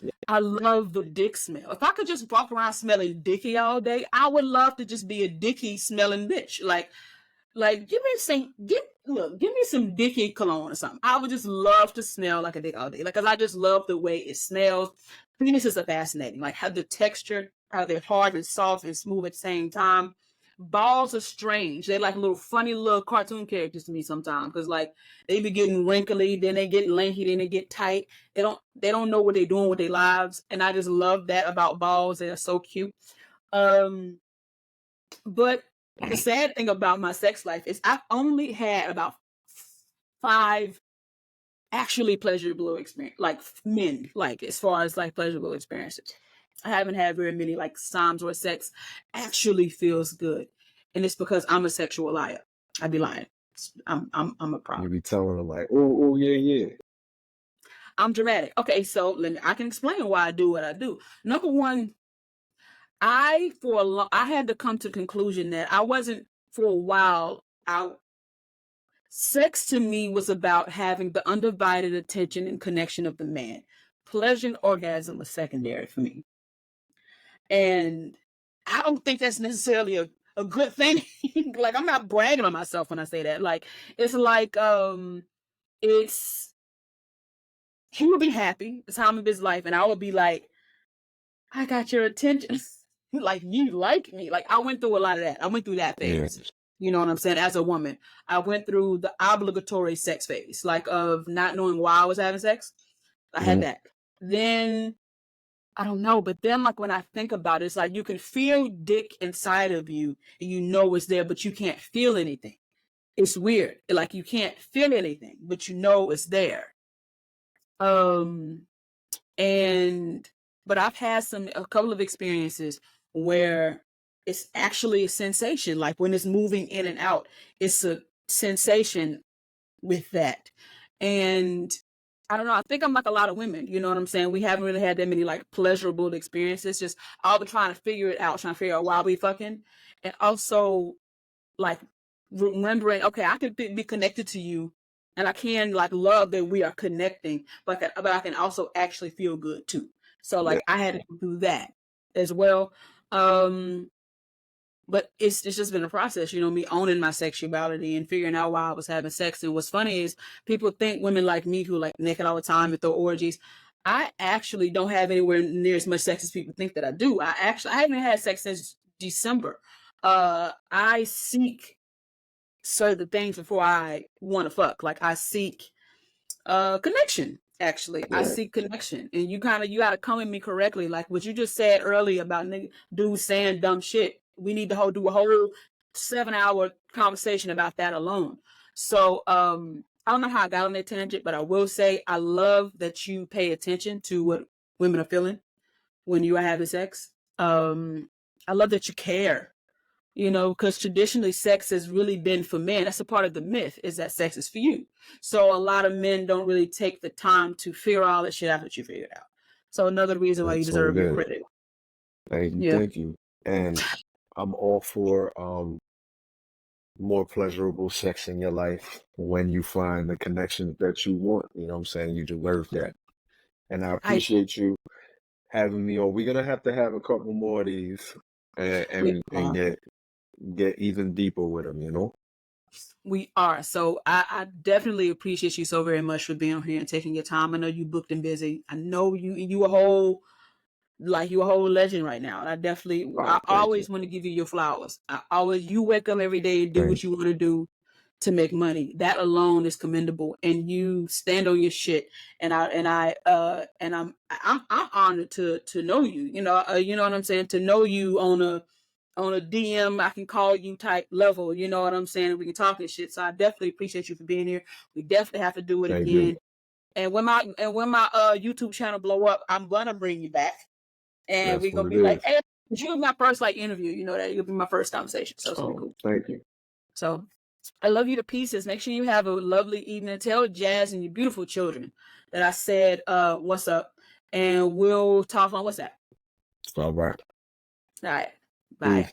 Yeah. I love the dick smell. If I could just walk around smelling dicky all day, I would love to just be a dicky smelling bitch. Like give me some dicky cologne or something. I would just love to smell like a dick all day. Like, cause I just love the way it smells. Penises are fascinating. Like how the texture, how they're hard and soft and smooth at the same time. Balls are strange. They're like little funny little cartoon characters to me sometimes. Cause like they be getting wrinkly, then they get lanky, then they get tight. They don't know what they're doing with their lives. And I just love that about balls. They're so cute. But the sad thing about my sex life is I've only had about 5 actually pleasurable experience, like men, like as far as like pleasurable experiences. I haven't had very many like times where sex actually feels good, and it's because I'm a sexual liar. I'd be lying. I'm a problem. You be telling her like, oh yeah. I'm dramatic. Okay, so I can explain why I do what I do. Number one, I had to come to the conclusion that I wasn't for a while out. Sex to me was about having the undivided attention and connection of the man. Pleasure and orgasm was secondary for me. And I don't think that's necessarily a good thing. Like, I'm not bragging on myself when I say that. Like, it's like, he would be happy the time of his life, and I would be like, I got your attention. Like, you like me. Like, I went through a lot of that. I went through that phase. Yeah. You know what I'm saying? As a woman, I went through the obligatory sex phase, like of not knowing why I was having sex. I had that. Then, I don't know, but then like when I think about it, it's like you can feel dick inside of you and you know it's there, but you can't feel anything. It's weird. Like you can't feel anything, but you know it's there. But I've had a couple of experiences where it's actually a sensation. Like when it's moving in and out, it's a sensation with that. And I don't know, I think I'm like a lot of women, you know what I'm saying? We haven't really had that many like pleasurable experiences. Just I'll be trying to figure out why we fucking. And also like remembering, okay, I can be connected to you. And I can like love that we are connecting, but I can also actually feel good too. So like I had to do that as well. But it's just been a process, you know, me owning my sexuality and figuring out why I was having sex. And what's funny is people think women like me who like naked all the time and throw orgies. I actually don't have anywhere near as much sex as people think that I do. I haven't had sex since December. I seek certain things before I want to fuck. Like I seek connection. Actually, I seek connection, and you gotta come at me correctly. Like what you just said earlier about dudes saying dumb shit. We need to do a whole 7-hour conversation about that alone. So I don't know how I got on that tangent, but I will say I love that you pay attention to what women are feeling when you are having sex. I love that you care. You know, because traditionally sex has really been for men. That's a part of the myth, is that sex is for you. So a lot of men don't really take the time to figure all that shit out that you figured out. So another reason why you deserve your credit. Thank you. And I'm all for more pleasurable sex in your life when you find the connection that you want. You know what I'm saying? You deserve that. And I appreciate you having me on. We're going to have a couple more of these and get even deeper with them, you know? We are. So I definitely appreciate you so very much for being here and taking your time. I know you booked and busy. I know you a whole legend right now. And I always want to give you your flowers. You wake up every day and do what you want to do to make money. That alone is commendable. And you stand on your shit. And I'm honored to know you. You know what I'm saying? To know you on a DM, I can call you type level, you know what I'm saying? We can talk and shit. So I definitely appreciate you for being here. We definitely have to do it again. And when my YouTube channel blow up, I'm gonna bring you back, and we're gonna be like, hey, You'll be my first interview. You know that you'll be my first conversation. So it's gonna be cool. Thank you. So I love you to pieces. Make sure you have a lovely evening. Tell Jazz and your beautiful children that I said what's up, and we'll talk on WhatsApp. All right. All right. Bye.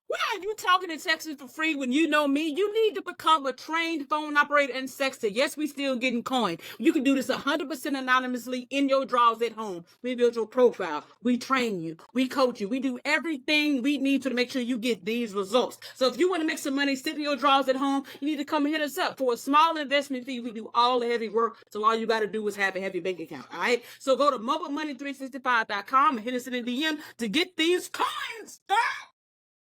Why are you talking and texting for free when you know me? You need to become a trained phone operator and sexter. Yes, we still getting coin. You can do this 100% anonymously in your drawers at home. We build your profile. We train you. We coach you. We do everything we need to make sure you get these results. So if you want to make some money, sit in your drawers at home, you need to come and hit us up. For a small investment fee, we do all the heavy work. So all you got to do is have a heavy bank account. All right? So go to mobilemoney365.com and hit us in the DM to get these coins.